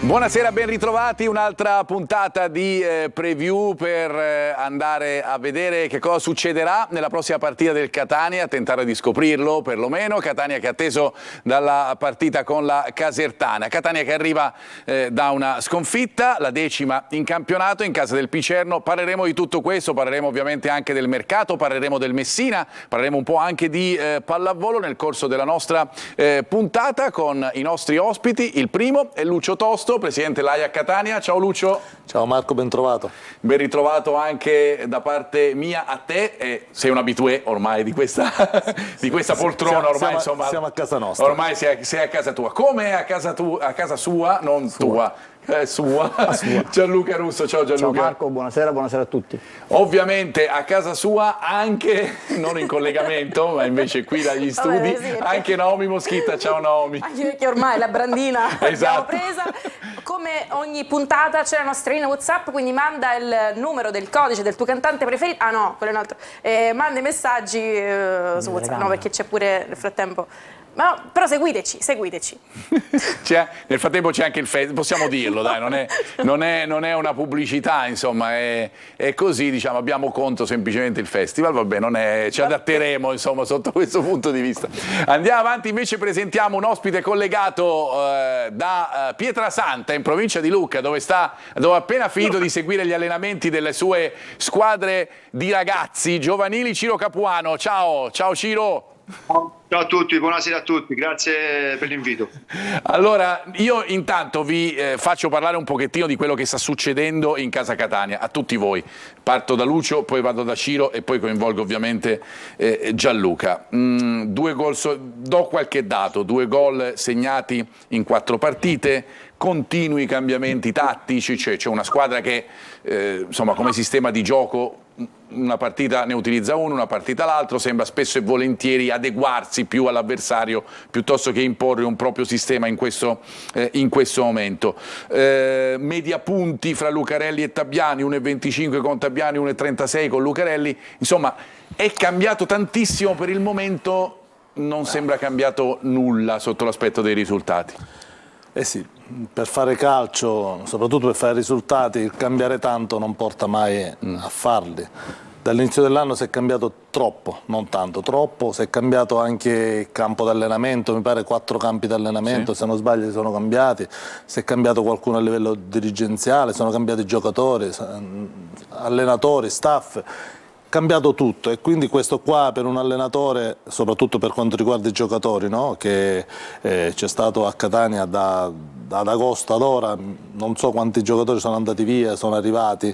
Buonasera, ben ritrovati, un'altra puntata di preview per andare a vedere che cosa succederà nella prossima partita del Catania, tentare di scoprirlo perlomeno. Catania che è atteso dalla partita con la Casertana, Catania che arriva da una sconfitta, la 10ª in campionato in casa del Picerno. Parleremo di tutto questo, parleremo ovviamente anche del mercato, parleremo del Messina, parleremo un po' anche di pallavolo nel corso della nostra puntata con i nostri ospiti. Il primo è Lucio Tosto, presidente l'AIA Catania. Ciao Lucio. Ciao Marco, ben trovato. Ben ritrovato anche da parte mia a te, sei un abitué ormai di questa, di questa poltrona, ormai insomma siamo a casa nostra. Ormai sei a casa tua, come a casa sua, non sua. Tua. Sua. Gianluca Russo, ciao Gianluca. Ciao Marco, buonasera a tutti. Ovviamente a casa sua, anche non in collegamento, ma invece qui dagli studi, anche Naomi Moschitta. Ciao Naomi. Anche perché ormai la brandina esatto. l'abbiamo presa. Come ogni puntata c'è la nostra linea WhatsApp, quindi manda il numero del codice del tuo cantante preferito. Ah no, quello è un altro. Manda i messaggi su WhatsApp, no, perché c'è pure nel frattempo. Però seguiteci. Nel frattempo c'è anche il Facebook, possiamo dirlo, dai, non è una pubblicità, insomma, è così, diciamo, abbiamo conto semplicemente il festival, vabbè, ci adatteremo, insomma, sotto questo punto di vista. Andiamo avanti, invece presentiamo un ospite collegato da Pietrasanta, in provincia di Lucca, dove ha appena finito di seguire gli allenamenti delle sue squadre di ragazzi giovanili. Ciro Capuano, ciao Ciro. Ciao a tutti, buonasera a tutti, grazie per l'invito. Allora, io intanto vi faccio parlare un pochettino di quello che sta succedendo in casa Catania, a tutti voi. Parto da Lucio, poi vado da Ciro e poi coinvolgo ovviamente Gianluca. 2 gol, do qualche dato, 2 gol segnati in 4 partite, continui cambiamenti tattici, c'è una squadra che insomma come sistema di gioco una partita ne utilizza uno, una partita l'altro, sembra spesso e volentieri adeguarsi più all'avversario piuttosto che imporre un proprio sistema in questo momento. Media punti fra Lucarelli e Tabiani, 1,25 con Tabiani, 1,36 con Lucarelli, insomma è cambiato tantissimo per il momento, non sembra cambiato nulla sotto l'aspetto dei risultati. Eh sì, per fare calcio, soprattutto per fare risultati, il cambiare tanto non porta mai a farli. Dall'inizio dell'anno si è cambiato troppo, non tanto, troppo, si è cambiato anche il campo d'allenamento, mi pare 4 campi d'allenamento, sì. Se non sbaglio si sono cambiati, si è cambiato qualcuno a livello dirigenziale, sono cambiati giocatori, allenatori, staff. Cambiato tutto, e quindi questo qua per un allenatore, soprattutto per quanto riguarda i giocatori, no? Che c'è stato a Catania ad agosto ad ora, non so quanti giocatori sono andati via, sono arrivati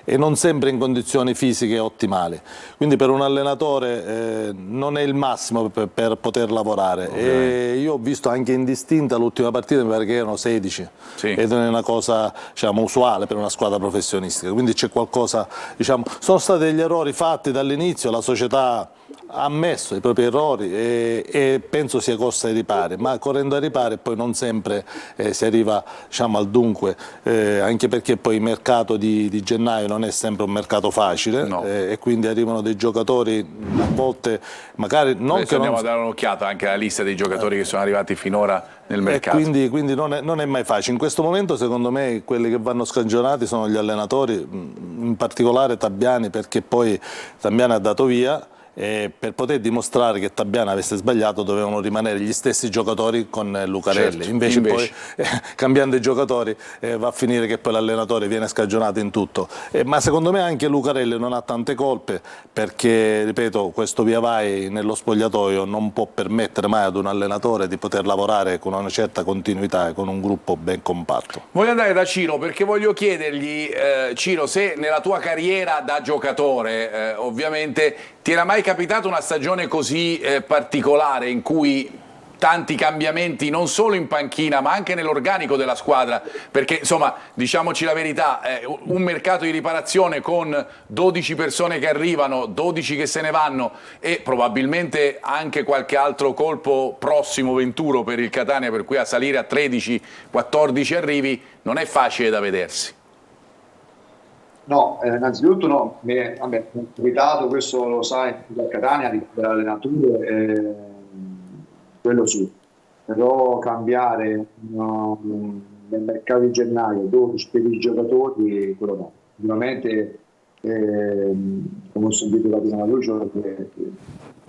e non sempre in condizioni fisiche ottimali, quindi per un allenatore non è il massimo per poter lavorare. E io ho visto anche indistinta l'ultima partita, mi pare che erano 16, sì. Ed è una cosa, diciamo, usuale per una squadra professionistica, quindi c'è qualcosa, diciamo, sono stati degli errori fatti dall'inizio, la società ha ammesso i propri errori e penso sia corsa ai ripari, ma correndo ai ripari poi non sempre si arriva, diciamo, al dunque, anche perché poi il mercato di gennaio non è sempre un mercato facile, no. E quindi arrivano dei giocatori a volte magari non adesso che andiamo a dare un'occhiata anche alla lista dei giocatori che sono arrivati finora nel mercato. Quindi non è mai facile. In questo momento secondo me quelli che vanno scagionati sono gli allenatori, in particolare Tabiani, perché poi Tabiani ha dato via. E per poter dimostrare che Tabiani avesse sbagliato dovevano rimanere gli stessi giocatori con Lucarelli, certo, invece poi cambiando i giocatori va a finire che poi l'allenatore viene scagionato in tutto, ma secondo me anche Lucarelli non ha tante colpe, perché ripeto, questo via vai nello spogliatoio non può permettere mai ad un allenatore di poter lavorare con una certa continuità e con un gruppo ben compatto. Voglio andare da Ciro perché voglio chiedergli, Ciro, se nella tua carriera da giocatore ovviamente ti era mai capitata una stagione così particolare in cui tanti cambiamenti non solo in panchina ma anche nell'organico della squadra, perché insomma diciamoci la verità, un mercato di riparazione con 12 persone che arrivano, 12 che se ne vanno e probabilmente anche qualche altro colpo prossimo venturo per il Catania, per cui a salire a 13-14 arrivi non è facile da vedersi. No, innanzitutto no, vabbè, mi è capitato, questo lo sai, da Catania, di allenatore, quello sì, però cambiare nel mercato di gennaio 12-13 giocatori, quello no. Sicuramente, come ho sentito da prima Lucio,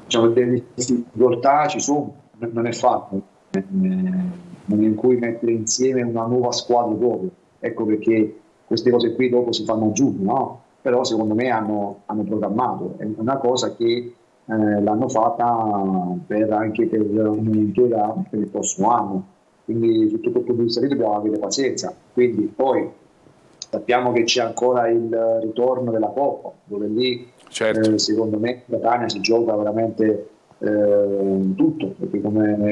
diciamo, delle difficoltà ci sono, non è facile, non in cui mettere insieme una nuova squadra proprio. Ecco perché queste cose qui dopo si fanno a giugno, no? Però secondo me hanno programmato, è una cosa che l'hanno fatta anche per un'avventura per il prossimo anno, quindi sotto quel punto di vista lì dobbiamo avere pazienza. Quindi poi sappiamo che c'è ancora il ritorno della Coppa, dove lì Certo. secondo me Catania si gioca veramente tutto, perché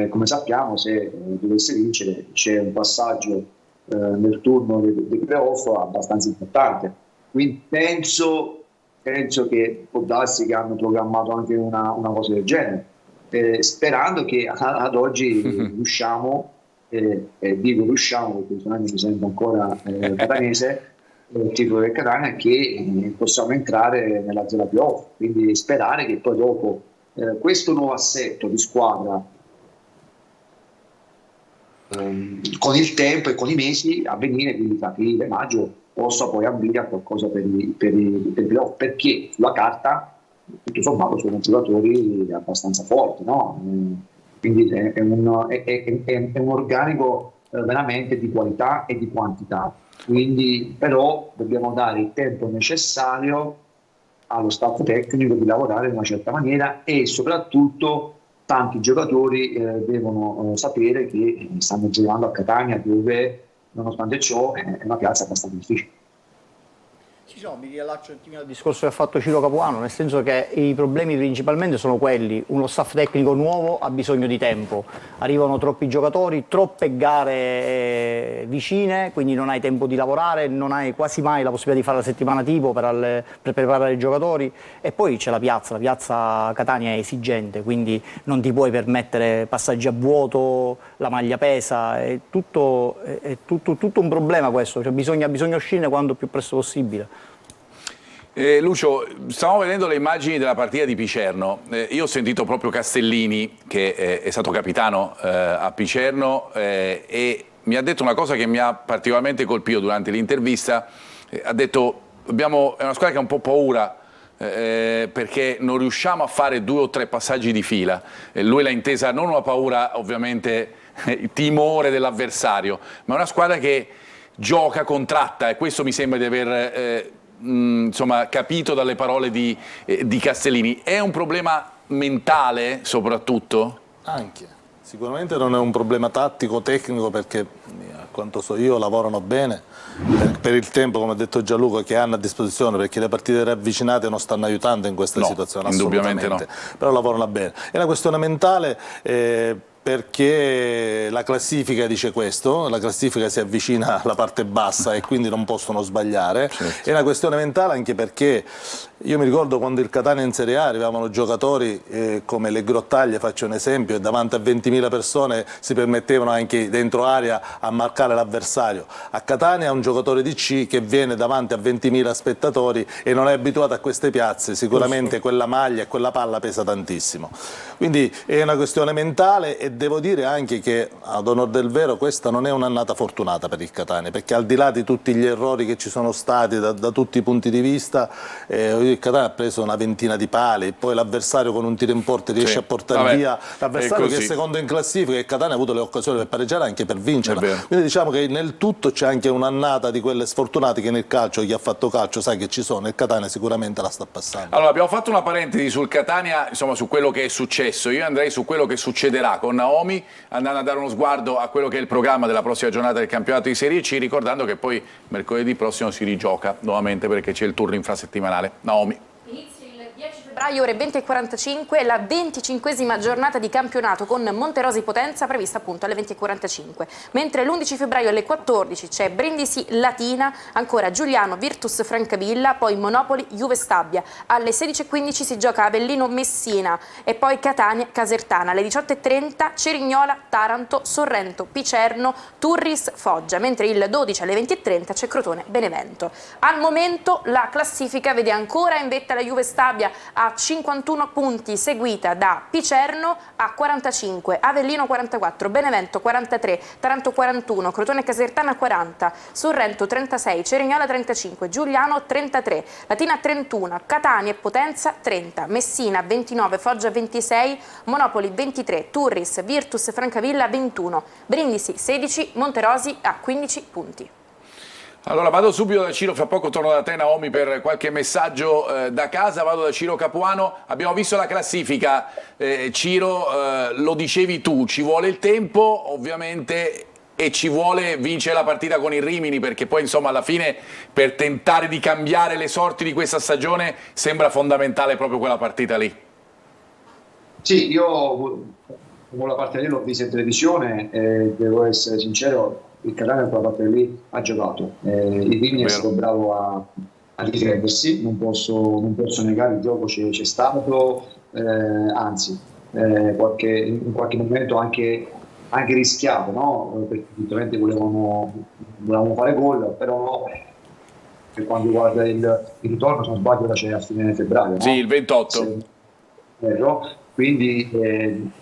come sappiamo, se dovesse vincere c'è un passaggio nel turno dei playoff abbastanza importante. Quindi penso che può darsi che hanno programmato anche una cosa del genere, sperando che ad oggi riusciamo, dico riusciamo perché personalmente mi sento ancora catanese, il titolo del Catania, che possiamo entrare nella zona playoff, quindi sperare che poi dopo questo nuovo assetto di squadra con il tempo e con i mesi a venire, quindi tra aprile e maggio, possa poi ambire a qualcosa per i playoff, perché sulla carta tutto sommato sono giocatori abbastanza forti, no? Quindi è un organico veramente di qualità e di quantità, quindi però dobbiamo dare il tempo necessario allo staff tecnico di lavorare in una certa maniera, e soprattutto tanti giocatori devono sapere che stanno giocando a Catania, dove nonostante ciò è una piazza abbastanza difficile. Sì, no, mi riallaccio un attimino al discorso che ha fatto Ciro Capuano, nel senso che i problemi principalmente sono quelli: uno staff tecnico nuovo ha bisogno di tempo, arrivano troppi giocatori, troppe gare vicine, quindi non hai tempo di lavorare, non hai quasi mai la possibilità di fare la settimana tipo per preparare i giocatori, e poi c'è la piazza Catania è esigente, quindi non ti puoi permettere passaggi a vuoto, la maglia pesa, è tutto un problema questo, cioè bisogna uscirne quanto più presto possibile. Lucio, stavamo vedendo le immagini della partita di Picerno. Io ho sentito proprio Castellini, che è stato capitano a Picerno, e mi ha detto una cosa che mi ha particolarmente colpito durante l'intervista. Ha detto: è una squadra che ha un po' paura perché non riusciamo a fare 2 o 3 passaggi di fila. Lui l'ha intesa non una paura, ovviamente, timore dell'avversario, ma una squadra che gioca, contratta, e questo mi sembra di aver insomma, capito dalle parole di Castellini. È un problema mentale soprattutto? Anche, sicuramente non è un problema tattico, tecnico, perché a quanto so io lavorano bene per il tempo, come ha detto Gianluca, che hanno a disposizione, perché le partite ravvicinate non stanno aiutando in questa situazione, indubbiamente assolutamente, no. Però lavorano bene. È una questione mentale, perché la classifica dice questo, la classifica si avvicina alla parte bassa e quindi non possono sbagliare. Certo. È una questione mentale anche perché io mi ricordo quando il Catania in Serie A arrivavano giocatori come le Grottaglie, faccio un esempio, e davanti a 20.000 persone si permettevano anche dentro area a marcare l'avversario. A Catania un giocatore di C che viene davanti a 20.000 spettatori e non è abituato a queste piazze, sicuramente quella maglia e quella palla pesa tantissimo. Quindi è una questione mentale, e devo dire anche che, ad onor del vero, questa non è un'annata fortunata per il Catania, perché al di là di tutti gli errori che ci sono stati da tutti i punti di vista, il Catania ha preso una ventina di pali, poi l'avversario con un tiro in porta riesce a portare via l'avversario che è secondo in classifica, e il Catania ha avuto le occasioni per pareggiare, anche per vincere. Quindi diciamo che nel tutto c'è anche un'annata di quelle sfortunate che nel calcio, chi ha fatto calcio sa che ci sono, e il Catania sicuramente la sta passando. Allora, abbiamo fatto una parentesi sul Catania, insomma, su quello che è successo. Io andrei su quello che succederà con Naomi, andando a dare uno sguardo a quello che è il programma della prossima giornata del campionato di Serie C, ricordando che poi mercoledì prossimo si rigioca nuovamente perché c'è il turno infrasettimanale. Naomi. Inizia il 10 febbraio, ore 20:45, la 25esima giornata di campionato con Monterosi Potenza, prevista appunto alle 20:45. Mentre l'11 febbraio alle 14 c'è Brindisi Latina, ancora Giuliano Virtus Francavilla, poi Monopoli Juve Stabia. Alle 16:15 si gioca Avellino Messina e poi Catania Casertana. Alle 18:30 Cerignola Taranto, Sorrento Picerno, Turris Foggia. Mentre il 12 alle 20:30 c'è Crotone Benevento. Al momento la classifica vede ancora in vetta la Juve Stabia a a 51 punti, seguita da Picerno a 45, Avellino 44, Benevento 43, Taranto 41, Crotone Casertana 40, Sorrento 36, Cerignola 35, Giuliano 33, Latina 31, Catania e Potenza 30, Messina 29, Foggia 26, Monopoli 23, Turris, Virtus Francavilla 21, Brindisi 16, Monterosi a 15 punti. Allora vado subito da Ciro, fra poco torno da te Naomi per qualche messaggio da casa, vado da Ciro Capuano. Abbiamo visto la classifica, Ciro, lo dicevi tu, ci vuole il tempo ovviamente e ci vuole vincere la partita con il Rimini, perché poi insomma alla fine per tentare di cambiare le sorti di questa stagione sembra fondamentale proprio quella partita lì. Sì, io quella partita lì l'ho vista in televisione e devo essere sincero, il Catania quella partita lì ha giocato, il Rimini è stato bravo a difendersi, non posso negare, il gioco c'è stato, anzi in qualche momento anche rischiato, no? Perché ovviamente volevamo fare gol, però per quanto riguarda il ritorno, se non sbaglio, c'è a fine febbraio, no? Sì, il 28. Quindi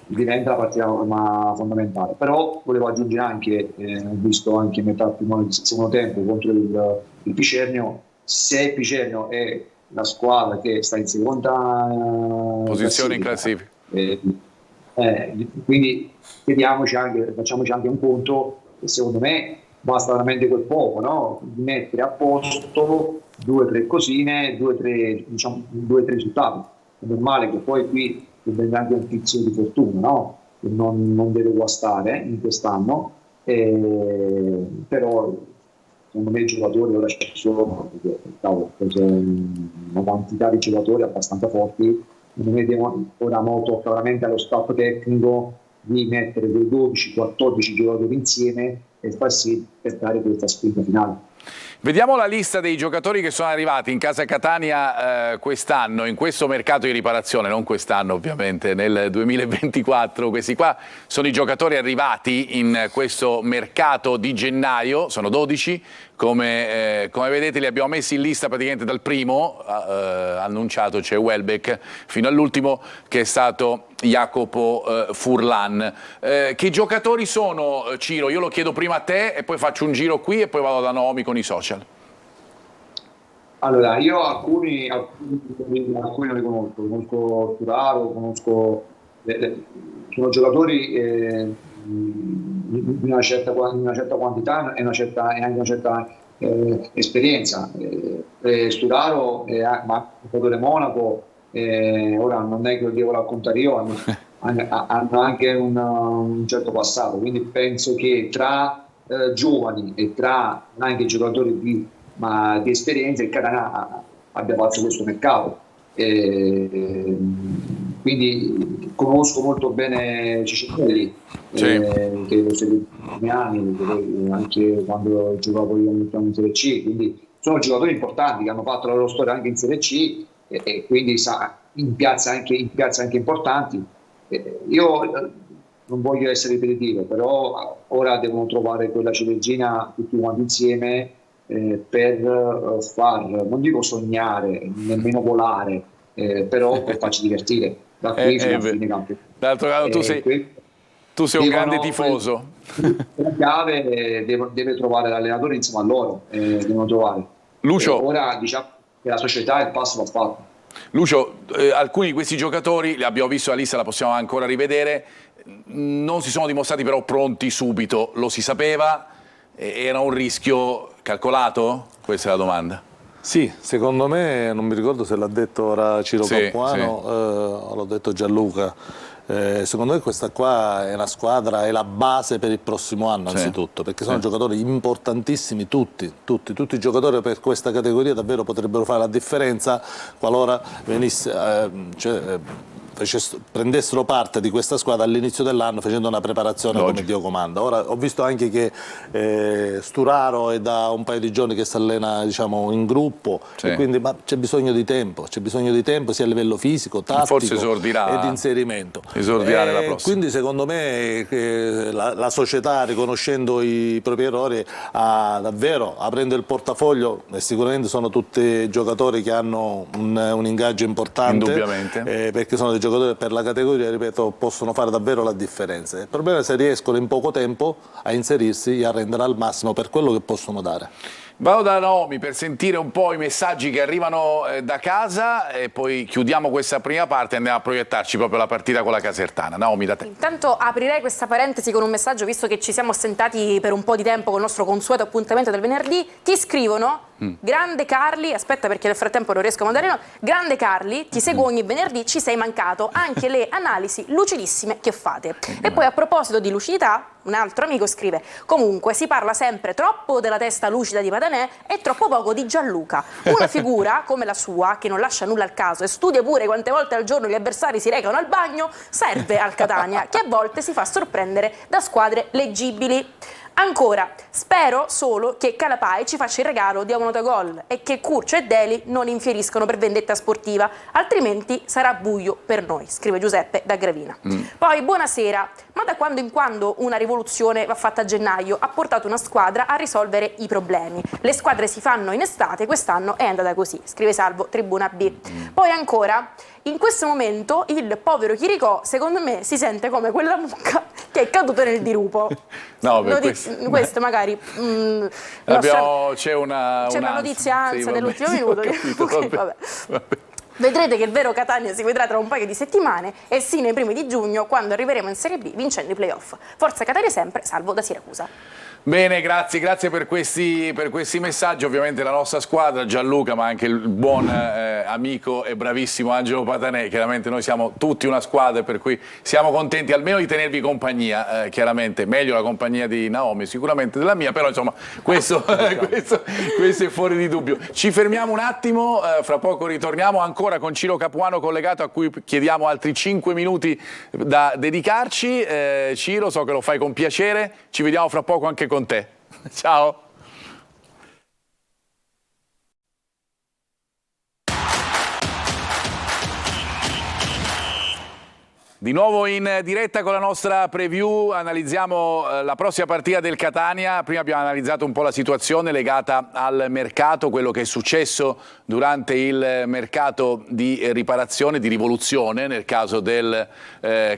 diventa la partita fondamentale. Però volevo aggiungere anche, ho visto anche metà primo secondo tempo contro il Picernio, se il Picernio è la squadra che sta in seconda posizione in classifica, quindi facciamoci anche un conto, e secondo me basta veramente quel poco, no? Di mettere a posto 2 o 3 cosine, 2 o 3 risultati. È normale che poi qui dipende anche un tizio di fortuna, no? Che non deve guastare in quest'anno, però secondo me i giocatori ora ci sono, c'è una quantità di giocatori abbastanza forti, ora tocca veramente allo staff tecnico di mettere quei 12-14 giocatori insieme e far sì per dare questa spinta finale. Vediamo la lista dei giocatori che sono arrivati in casa Catania quest'anno, in questo mercato di riparazione, non quest'anno ovviamente, nel 2024. Questi qua sono i giocatori arrivati in questo mercato di gennaio, sono 12, come vedete li abbiamo messi in lista praticamente dal primo annunciato, c'è Welbeck, fino all'ultimo che è stato Jacopo Furlan. Che giocatori sono, Ciro? Io lo chiedo prima a te e poi faccio un giro qui e poi vado da Naomi con i social. Allora, io alcuni non li conosco Turaro, sono giocatori di una certa quantità e anche una certa esperienza. Sturaro, ma il giocatore Monaco, ora non è che lo devo raccontare io, hanno anche un certo passato, quindi penso che tra giovani e tra anche giocatori di esperienza il Catania abbia fatto questo mercato. Quindi conosco molto bene Ciccinelli, che lo seguo da anni, anche quando giocavo io in Serie C, quindi sono giocatori importanti che hanno fatto la loro storia anche in Serie C e quindi in piazza anche importanti. Io non voglio essere ripetitivo, però ora devono trovare quella ciliegina tutti quanti insieme per far, non dico sognare, nemmeno volare, però per farci divertire da qui fino a fine campo. D'altro canto tu sei un grande tifoso. La chiave deve trovare l'allenatore insieme a loro, devono trovare. Lucio, ora diciamo che la società il passo va fatto. Lucio, alcuni di questi giocatori, li abbiamo visto la lista, la possiamo ancora rivedere, non si sono dimostrati però pronti subito, lo si sapeva, era un rischio calcolato? Questa è la domanda. Sì, secondo me, non mi ricordo se l'ha detto ora Ciro Capuano, o l'ha detto Gianluca, secondo me questa qua è una squadra, è la base per il prossimo anno anzitutto, perché sono giocatori importantissimi tutti i giocatori per questa categoria davvero potrebbero fare la differenza qualora venisse, prendessero parte di questa squadra all'inizio dell'anno facendo una preparazione come Dio comanda. Ora ho visto anche che Sturaro è da un paio di giorni che si allena, diciamo, in gruppo, e quindi c'è bisogno di tempo, sia a livello fisico, tattico forse esordirà, e di inserimento. Esordirà nella prossima. Quindi secondo me la società, riconoscendo i propri errori, davvero aprendo il portafoglio, e sicuramente sono tutti giocatori che hanno un ingaggio importante, indubbiamente, perché sono dei giocatori per la categoria, ripeto, possono fare davvero la differenza. Il problema è se riescono in poco tempo a inserirsi e a rendere al massimo per quello che possono dare. Vado da Naomi per sentire un po' i messaggi che arrivano da casa e poi chiudiamo questa prima parte e andiamo a proiettarci proprio la partita con la Casertana. Naomi, da te. Intanto aprirei questa parentesi con un messaggio, visto che ci siamo assentati per un po' di tempo con il nostro consueto appuntamento del venerdì. Ti scrivono: grande Carli, aspetta perché nel frattempo non riesco a mandare no. Grande Carli, ti seguo ogni venerdì, ci sei mancato, anche le analisi lucidissime che fate. E poi a proposito di lucidità, un altro amico scrive: comunque si parla sempre troppo della testa lucida di Patanè e troppo poco di Gianluca. Una figura come la sua, che non lascia nulla al caso e studia pure quante volte al giorno gli avversari si recano al bagno, serve al Catania, che a volte si fa sorprendere da squadre leggibili. Ancora, spero solo che Calapay ci faccia il regalo di un autogol e che Curcio e Deli non infieriscono per vendetta sportiva, altrimenti sarà buio per noi, scrive Giuseppe da Gravina. Poi, buonasera, ma da quando in quando una rivoluzione va fatta a gennaio ha portato una squadra a risolvere i problemi. Le squadre si fanno in estate, quest'anno è andata così, scrive Salvo, Tribuna B. Poi ancora, in questo momento il povero Chiricò, secondo me, si sente come quella mucca che è caduta nel dirupo. No, questo magari c'è una notizia ansia nell'ultimo minuto. Vabbè. Vabbè. Vedrete che il vero Catania si vedrà tra un paio di settimane e sì nei primi di giugno, quando arriveremo in Serie B vincendo i playoff. Forza Catania sempre, Salvo da Siracusa. Bene, grazie per questi messaggi. Ovviamente la nostra squadra, Gianluca, ma anche il buon amico e bravissimo Angelo Patanè. Chiaramente noi siamo tutti una squadra, per cui siamo contenti almeno di tenervi compagnia. Chiaramente meglio la compagnia di Naomi sicuramente della mia, però insomma questo è fuori di dubbio. Ci fermiamo un attimo, fra poco ritorniamo ancora con Ciro Capuano collegato, a cui chiediamo altri 5 minuti da dedicarci. Ciro, so che lo fai con piacere, ci vediamo fra poco anche con te. Ciao. Di nuovo in diretta con la nostra preview, analizziamo la prossima partita del Catania. Prima abbiamo analizzato un po' la situazione legata al mercato, quello che è successo durante il mercato di riparazione, di rivoluzione nel caso del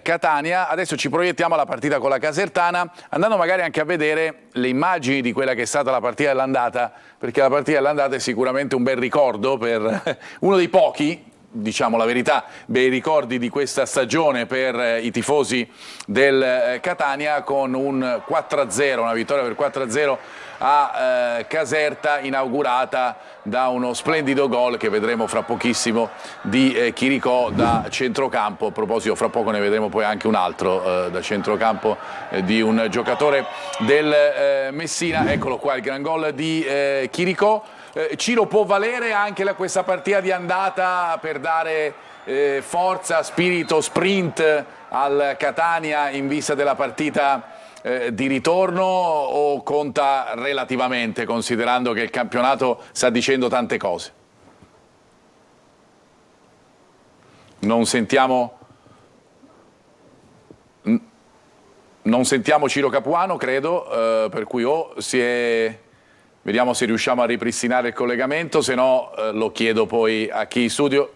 Catania. Adesso ci proiettiamo alla partita con la Casertana, andando magari anche a vedere le immagini di quella che è stata la partita dell'andata, perché la partita dell'andata è sicuramente un bel ricordo per uno dei pochi, diciamo la verità, bei ricordi di questa stagione per i tifosi del Catania, con un 4-0, una vittoria per 4-0 a Caserta, inaugurata da uno splendido gol che vedremo fra pochissimo di Chiricò da centrocampo. A proposito, fra poco ne vedremo poi anche un altro da centrocampo di un giocatore del Messina. Eccolo qua il gran gol di Chiricò. Ciro, può valere anche questa partita di andata per dare forza, spirito, sprint al Catania in vista della partita di ritorno, o conta relativamente, considerando che il campionato sta dicendo tante cose? Non sentiamo Ciro Capuano, credo, per cui vediamo se riusciamo a ripristinare il collegamento, se no lo chiedo poi a chi in studio.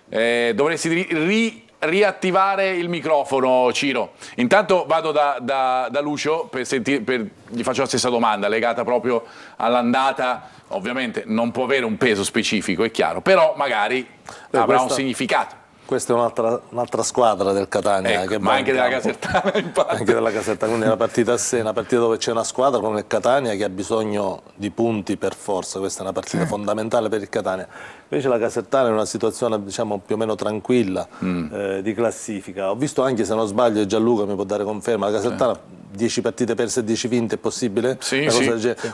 Dovresti riattivare il microfono, Ciro. Intanto vado da Lucio gli faccio la stessa domanda, legata proprio all'andata. Ovviamente non può avere un peso specifico, è chiaro, però magari avrà un significato. Questa è un'altra squadra del Catania, che ma anche della Casertana, infatti. Anche della Casertana, quindi è una partita a sé, una partita dove c'è una squadra come il Catania che ha bisogno di punti per forza. Questa è una partita fondamentale per il Catania. Invece la Casertana è una situazione, diciamo, più o meno tranquilla di classifica. Ho visto anche, se non sbaglio, Gianluca mi può dare conferma, la Casertana 10 partite perse e 10 vinte, è possibile? Sì.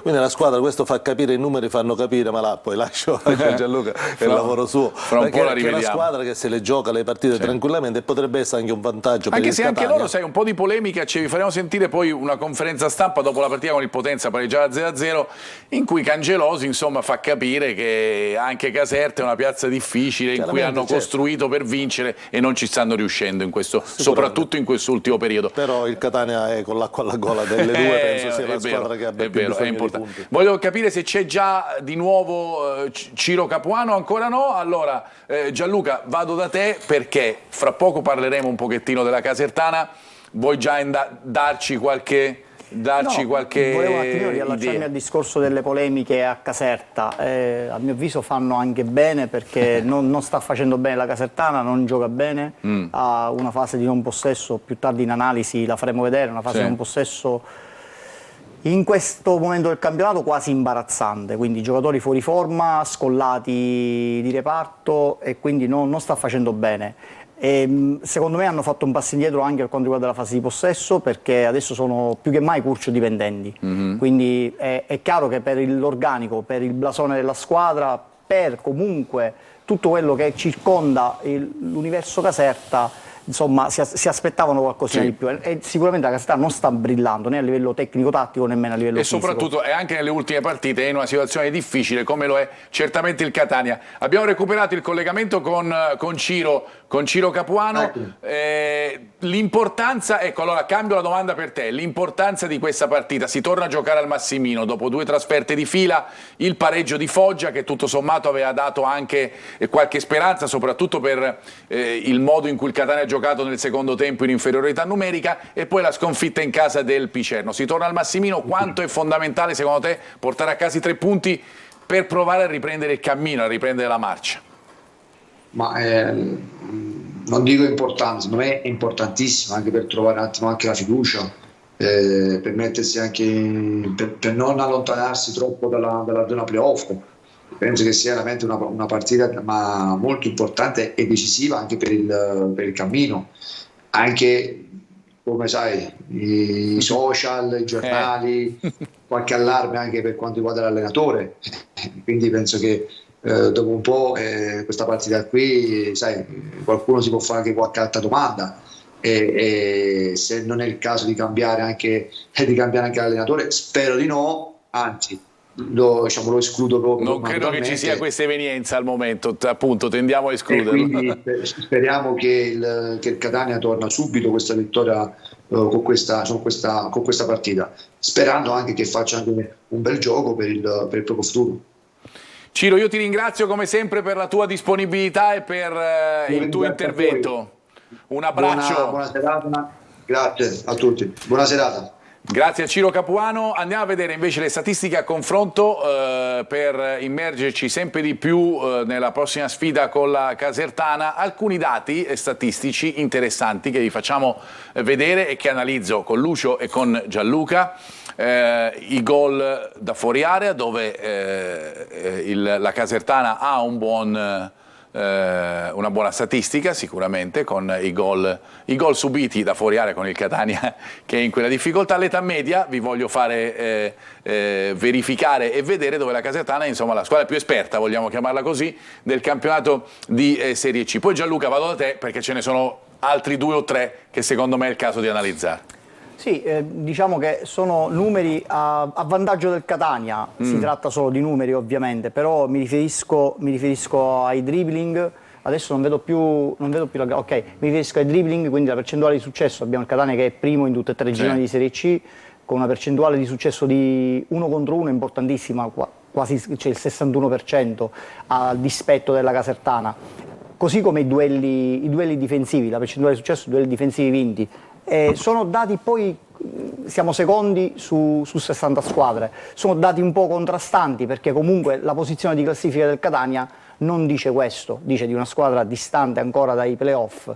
Quindi la squadra, questo fa capire, i numeri fanno capire, ma poi lascio a Gianluca il lavoro suo. Fra un po' la rivediamo. È una squadra che se le gioca gioca le partite tranquillamente e potrebbe essere anche un vantaggio per Anche il se anche Catania. loro, sai, un po' di polemica, vi faremo sentire poi una conferenza stampa dopo la partita con il Potenza pareggiata 0-0, in cui Cangelosi insomma fa capire che anche Caserta è una piazza difficile in cui hanno costruito per vincere e non ci stanno riuscendo in questo, soprattutto in quest'ultimo periodo. Però il Catania è con l'acqua alla gola delle due, penso sia la squadra che abbia più bisogno di punti. Volevo capire se c'è già di nuovo Ciro Capuano, ancora no? Allora Gianluca, vado da te perché fra poco parleremo un pochettino della Casertana. Vuoi già darci qualche volevo un attimino riallacciarmi idea? al discorso delle polemiche a Caserta. A mio avviso fanno anche bene, perché non sta facendo bene la Casertana, non gioca bene, ha una fase di non possesso, più tardi in analisi la faremo vedere, una fase di non possesso in questo momento del campionato quasi imbarazzante, quindi giocatori fuori forma, scollati di reparto, e quindi non sta facendo bene. Secondo me hanno fatto un passo indietro anche per quanto riguarda la fase di possesso, perché adesso sono più che mai Curcio dipendenti, quindi è chiaro che per l'organico, per il blasone della squadra, per comunque tutto quello che circonda l'universo Caserta, insomma si aspettavano qualcosina di più, e sicuramente la Caserta non sta brillando né a livello tecnico-tattico nemmeno a livello fisico. E soprattutto è anche nelle ultime partite è in una situazione difficile, come lo è certamente il Catania. Abbiamo recuperato il collegamento con Ciro Capuano. L'importanza, ecco, allora cambio la domanda per te, l'importanza di questa partita: si torna a giocare al Massimino dopo 2 trasferte di fila, il pareggio di Foggia che tutto sommato aveva dato anche qualche speranza, soprattutto per il modo in cui il Catania ha giocato nel secondo tempo in inferiorità numerica, e poi la sconfitta in casa del Picerno. Si torna al Massimino, quanto è fondamentale secondo te portare a casa i 3 punti per provare a riprendere il cammino, a riprendere la marcia? Ma non dico importante, secondo me è importantissimo anche per trovare un attimo anche la fiducia, per mettersi anche per non allontanarsi troppo dalla zona playoff. Penso che sia veramente una partita molto importante e decisiva anche per il cammino, anche come sai i social, i giornali, qualche allarme anche per quanto riguarda l'allenatore, quindi penso che dopo un po' questa partita qui, sai, qualcuno si può fare anche qualche altra domanda, e se non è il caso di cambiare anche l'allenatore, spero di no, anzi lo escludo proprio. Non credo che ci sia questa evenienza al momento, appunto tendiamo a escluderlo. Quindi speriamo che il Catania torna subito questa vittoria con questa partita, sperando anche che faccia anche un bel gioco per il proprio futuro. Ciro, io ti ringrazio come sempre per la tua disponibilità e per il tuo intervento. Un abbraccio. Buona serata, grazie a tutti, buona serata. Grazie a Ciro Capuano. Andiamo a vedere invece le statistiche a confronto per immergerci sempre di più nella prossima sfida con la Casertana. Alcuni dati statistici interessanti che vi facciamo vedere e che analizzo con Lucio e con Gianluca. I gol da fuori area, dove la Casertana ha una buona statistica sicuramente, con i gol subiti da fuori area con il Catania che è in quella difficoltà. L'età media vi voglio fare verificare e vedere, dove la Casertana è insomma la squadra più esperta, vogliamo chiamarla così, del campionato di Serie C. Poi Gianluca, vado da te perché ce ne sono altri 2 o 3 che secondo me è il caso di analizzare. Sì, diciamo che sono numeri a vantaggio del Catania, si tratta solo di numeri ovviamente, però mi riferisco ai dribbling, adesso non vedo più la, ok, mi riferisco ai dribbling, quindi la percentuale di successo. Abbiamo il Catania che è primo in tutte e 3 i gironi di Serie C, con una percentuale di successo di 1 contro 1 importantissima, quasi il 61%, a dispetto della Casertana. Così come i duelli difensivi, la percentuale di successo, i duelli difensivi vinti. Sono dati, poi siamo secondi su 60 squadre, sono dati un po' contrastanti, perché comunque la posizione di classifica del Catania non dice questo, dice di una squadra distante ancora dai playoff.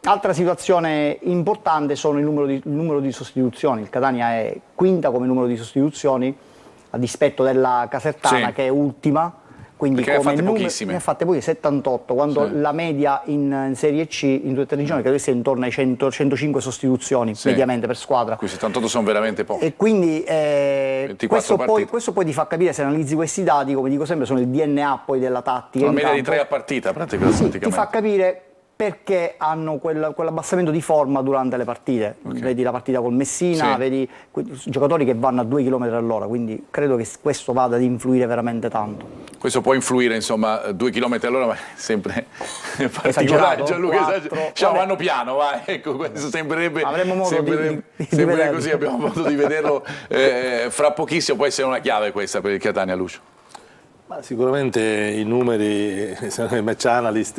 Altra situazione importante sono il numero di sostituzioni. Il Catania è quinta come numero di sostituzioni, a dispetto della Casertana che è ultima Quindi perché ne ha come fatte numero, pochissime. ne ha fatte poi 78, quando Sì. la media in Serie C in tutte le regioni credo sia intorno ai 100-105 sostituzioni Sì. mediamente per squadra. Quei 78 sono veramente pochi. E quindi 24 partite. questo poi ti fa capire, se analizzi questi dati, come dico sempre, sono il DNA poi della tattica. Una in media di campo. 3 a partita praticamente. Ti fa capire perché hanno quell'abbassamento di forma durante le partite. Vedi la partita col Messina, Sì. vedi giocatori che vanno a 2 km all'ora, quindi credo che questo vada ad influire veramente tanto. Questo può influire, insomma, 2 km all'ora, ma è sempre particolare. Esagerato? Gianluca, 4, diciamo, vabbè. vanno piano, vai. Ecco, questo sembrerebbe, Avremo modo di vederlo. così, abbiamo modo di vederlo fra pochissimo. Può essere una chiave questa per il Catania, Lucio. Ma sicuramente i numeri, i match analyst,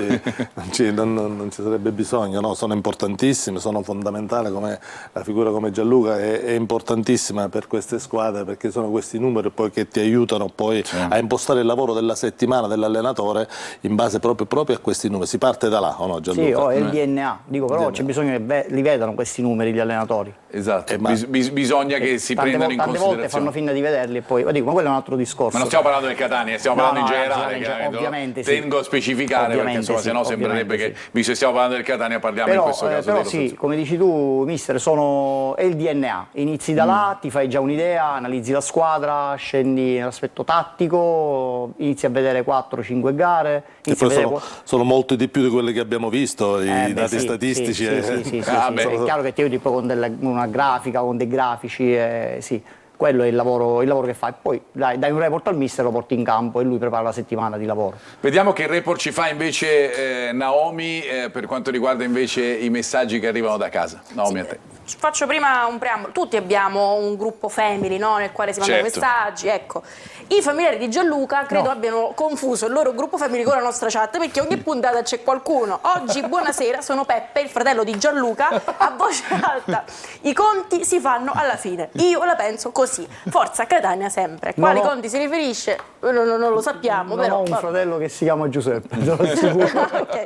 non ci sarebbe bisogno, no? Sono importantissimi, sono fondamentali, come la figura come Gianluca è importantissima per queste squadre, perché sono questi numeri poi che ti aiutano poi a impostare il lavoro della settimana dell'allenatore in base proprio a questi numeri. Si parte da là, o no Gianluca? Sì, è il DNA, dico, però c'è bisogno che li vedano questi numeri gli allenatori. Esatto, bisogna che si Tante prendano in tante volte considerazione. fanno finta di vederli e poi, ma quello è un altro discorso. Ma non stiamo parlando del Catania, stiamo parlando in No, generale. ovviamente sì. Tengo a specificare perché insomma, sennò sembrerebbe che, visto che stiamo parlando del Catania, parliamo in questo caso però dello sì, Sassuolo. come dici tu, mister, è il DNA. Inizi da là, ti fai già un'idea, analizzi la squadra, scendi nell'aspetto tattico, inizi a vedere 4-5 gare. E poi sono molti di più di quelli che abbiamo visto, i dati statistici. Sì, Ah, è chiaro che ti aiuti poi con una grafica, con dei grafici, sì. Quello è il lavoro che fai. Poi dai un report al mister, lo porti in campo e lui prepara la settimana di lavoro. Vediamo che report ci fa invece Naomi per quanto riguarda invece i messaggi che arrivano da casa. Naomi, a te. Faccio prima un preambolo. Tutti abbiamo un gruppo family, no? Nel quale si mandano messaggi, ecco. I familiari di Gianluca credo abbiano confuso il loro gruppo family con la nostra chat, perché ogni puntata c'è qualcuno. Oggi, buonasera, sono Peppe, il fratello di Gianluca, a voce alta. I conti si fanno alla fine. Io la penso così. Forza Catania sempre. Quali conti si riferisce? Non lo sappiamo. Non però, ho un fratello che si chiama Giuseppe, te lo assicuro. Okay.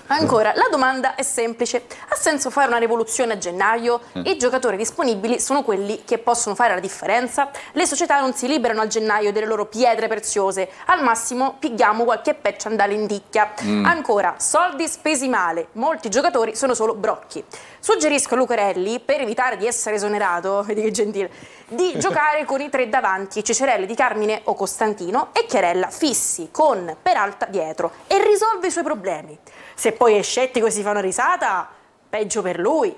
Ancora, la domanda è semplice. Ha senso fare una rivoluzione a gennaio? I giocatori disponibili sono quelli che possono fare la differenza? Le società non si liberano a gennaio delle loro pietre preziose. Al massimo pigliamo qualche pecciandale in ticchia. Ancora, soldi spesi male. Molti giocatori sono solo brocchi. Suggerisco a Lucarelli, per evitare di essere esonerato, vedi che gentile, di giocare con i 3 davanti, Cicerelli, Di Carmine o Costantino, e Chiarella fissi con Peralta dietro, e risolve i suoi problemi. Se poi è scettico e si fa una risata, peggio per lui.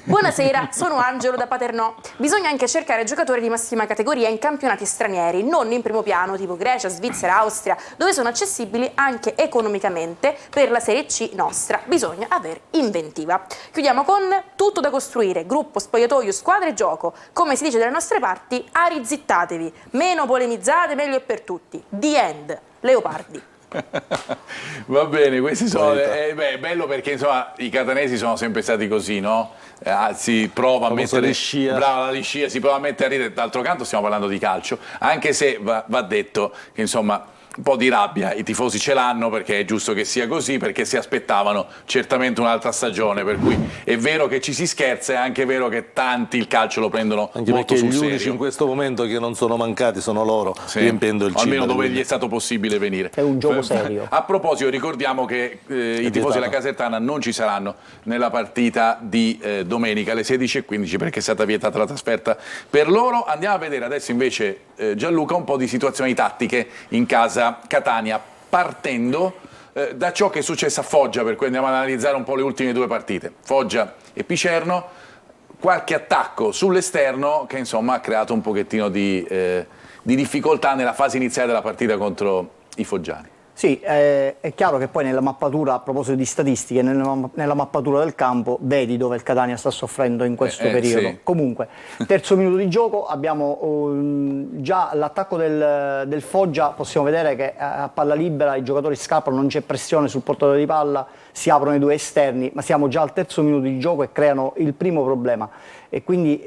Buonasera, sono Angelo da Paternò. Bisogna anche cercare giocatori di massima categoria in campionati stranieri, non in primo piano, tipo Grecia, Svizzera, Austria, dove sono accessibili anche economicamente per la Serie C nostra. Bisogna avere inventiva. Chiudiamo con tutto da costruire, gruppo, spogliatoio, squadra e gioco. Come si dice dalle nostre parti, arizittatevi, meno polemizzate, meglio è per tutti. The end. Leopardi. Va bene, questi sono è bello perché insomma i catanesi sono sempre stati così, no? Si prova a mettere la liscia, si prova a mettere a ridere. D'altro canto stiamo parlando di calcio, anche se va detto che insomma un po' di rabbia i tifosi ce l'hanno, perché è giusto che sia così, perché si aspettavano certamente un'altra stagione, per cui è vero che ci si scherza, è anche vero che tanti il calcio lo prendono anche molto sul perché serio. gli unici in questo momento che non sono mancati sono loro, riempiendo il almeno cibo, dove gli è stato possibile venire. È un gioco serio. A proposito, ricordiamo che i tifosi della Casertana non ci saranno nella partita di domenica alle 16:15, perché è stata vietata la trasferta per loro. Andiamo a vedere adesso invece Gianluca un po' di situazioni tattiche in casa Catania, partendo da ciò che è successo a Foggia, per cui andiamo ad analizzare un po' le ultime 2 partite, Foggia e Picerno. Qualche attacco sull'esterno che insomma ha creato un pochettino di difficoltà nella fase iniziale della partita contro i foggiani. Sì, è chiaro che poi nella mappatura, a proposito di statistiche, nella mappatura del campo vedi dove il Catania sta soffrendo in questo periodo. Sì. Comunque, terzo minuto di gioco, abbiamo già l'attacco del Foggia, possiamo vedere che a palla libera i giocatori scappano, non c'è pressione sul portatore di palla, si aprono i 2 esterni, ma siamo già al terzo minuto di gioco e creano il primo problema. E quindi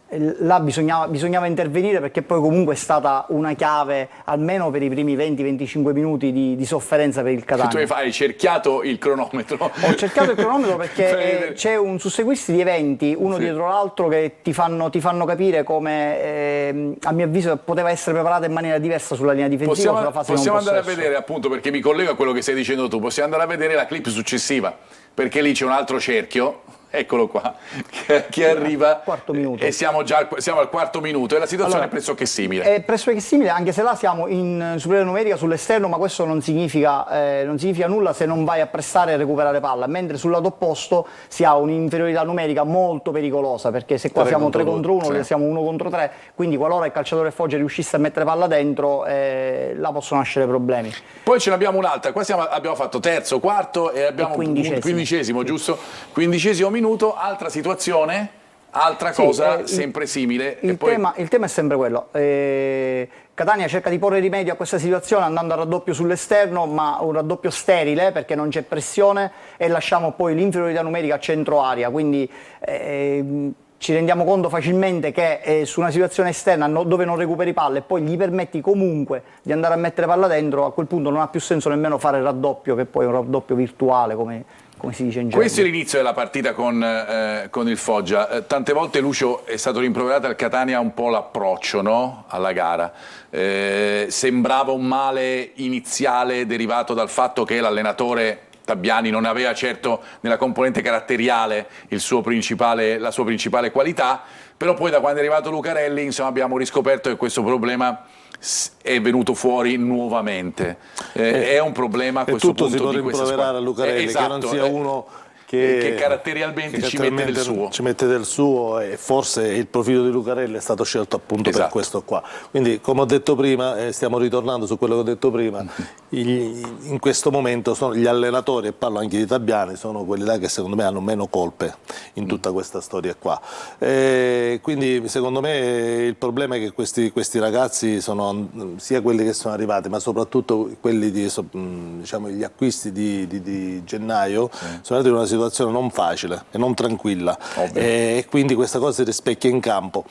là bisognava intervenire, perché poi comunque è stata una chiave almeno per i primi 20-25 minuti di sofferenza per il Catania. Tu hai cerchiato il cronometro. Ho cercato il cronometro perché c'è un susseguirsi di eventi uno dietro l'altro che ti fanno capire come a mio avviso poteva essere preparata in maniera diversa sulla linea difensiva. Possiamo andare a vedere, appunto, perché mi collego a quello che stai dicendo tu, possiamo andare a vedere la clip successiva, perché lì c'è un altro cerchio. Eccolo qua, che arriva quarto minuto. E siamo al quarto minuto e la situazione è pressoché simile. È pressoché simile, anche se là siamo in superiorità numerica sull'esterno, ma questo non significa nulla se non vai a pressare e recuperare palla, mentre sul lato opposto si ha un'inferiorità numerica molto pericolosa, perché se qua siamo 3 contro 1, sì, siamo 1 contro 3, quindi qualora il calciatore Foggia riuscisse a mettere palla dentro, là possono nascere problemi. Poi ce n'abbiamo un'altra, qua abbiamo fatto terzo, quarto e abbiamo quindicesimo, giusto? Quindicesimo minuto, altra situazione, altra cosa sempre simile. Il tema è sempre quello. Catania cerca di porre rimedio a questa situazione andando a raddoppio sull'esterno, ma un raddoppio sterile perché non c'è pressione e lasciamo poi l'inferiorità numerica a centro area, quindi ci rendiamo conto facilmente che su una situazione esterna dove non recuperi palla e poi gli permetti comunque di andare a mettere palla dentro, a quel punto non ha più senso nemmeno fare il raddoppio, che poi è un raddoppio virtuale come si dice in gergo. Questo è l'inizio della partita con il Foggia. Tante volte, Lucio, è stato rimproverato al Catania un po' l'approccio, no? Alla gara. Sembrava un male iniziale derivato dal fatto che l'allenatore Tabbiani non aveva certo nella componente caratteriale la sua principale qualità, però poi da quando è arrivato Lucarelli, insomma, abbiamo riscoperto che questo problema è venuto fuori nuovamente. È un problema a questo punto. Tutto si può rimproverare a Lucarelli, che non sia uno che caratterialmente ci mette del suo, e forse il profilo di Lucarelli è stato scelto appunto per questo qua. Quindi, come ho detto prima, stiamo ritornando su quello che ho detto prima, in questo momento sono gli allenatori, e parlo anche di Tabbiani, sono quelli là che secondo me hanno meno colpe in tutta questa storia qua. Quindi secondo me il problema è che questi ragazzi sono sia quelli che sono arrivati, ma soprattutto quelli diciamo, gli acquisti di gennaio, sono arrivati in una situazione non facile e non tranquilla, e quindi questa cosa si rispecchia in campo.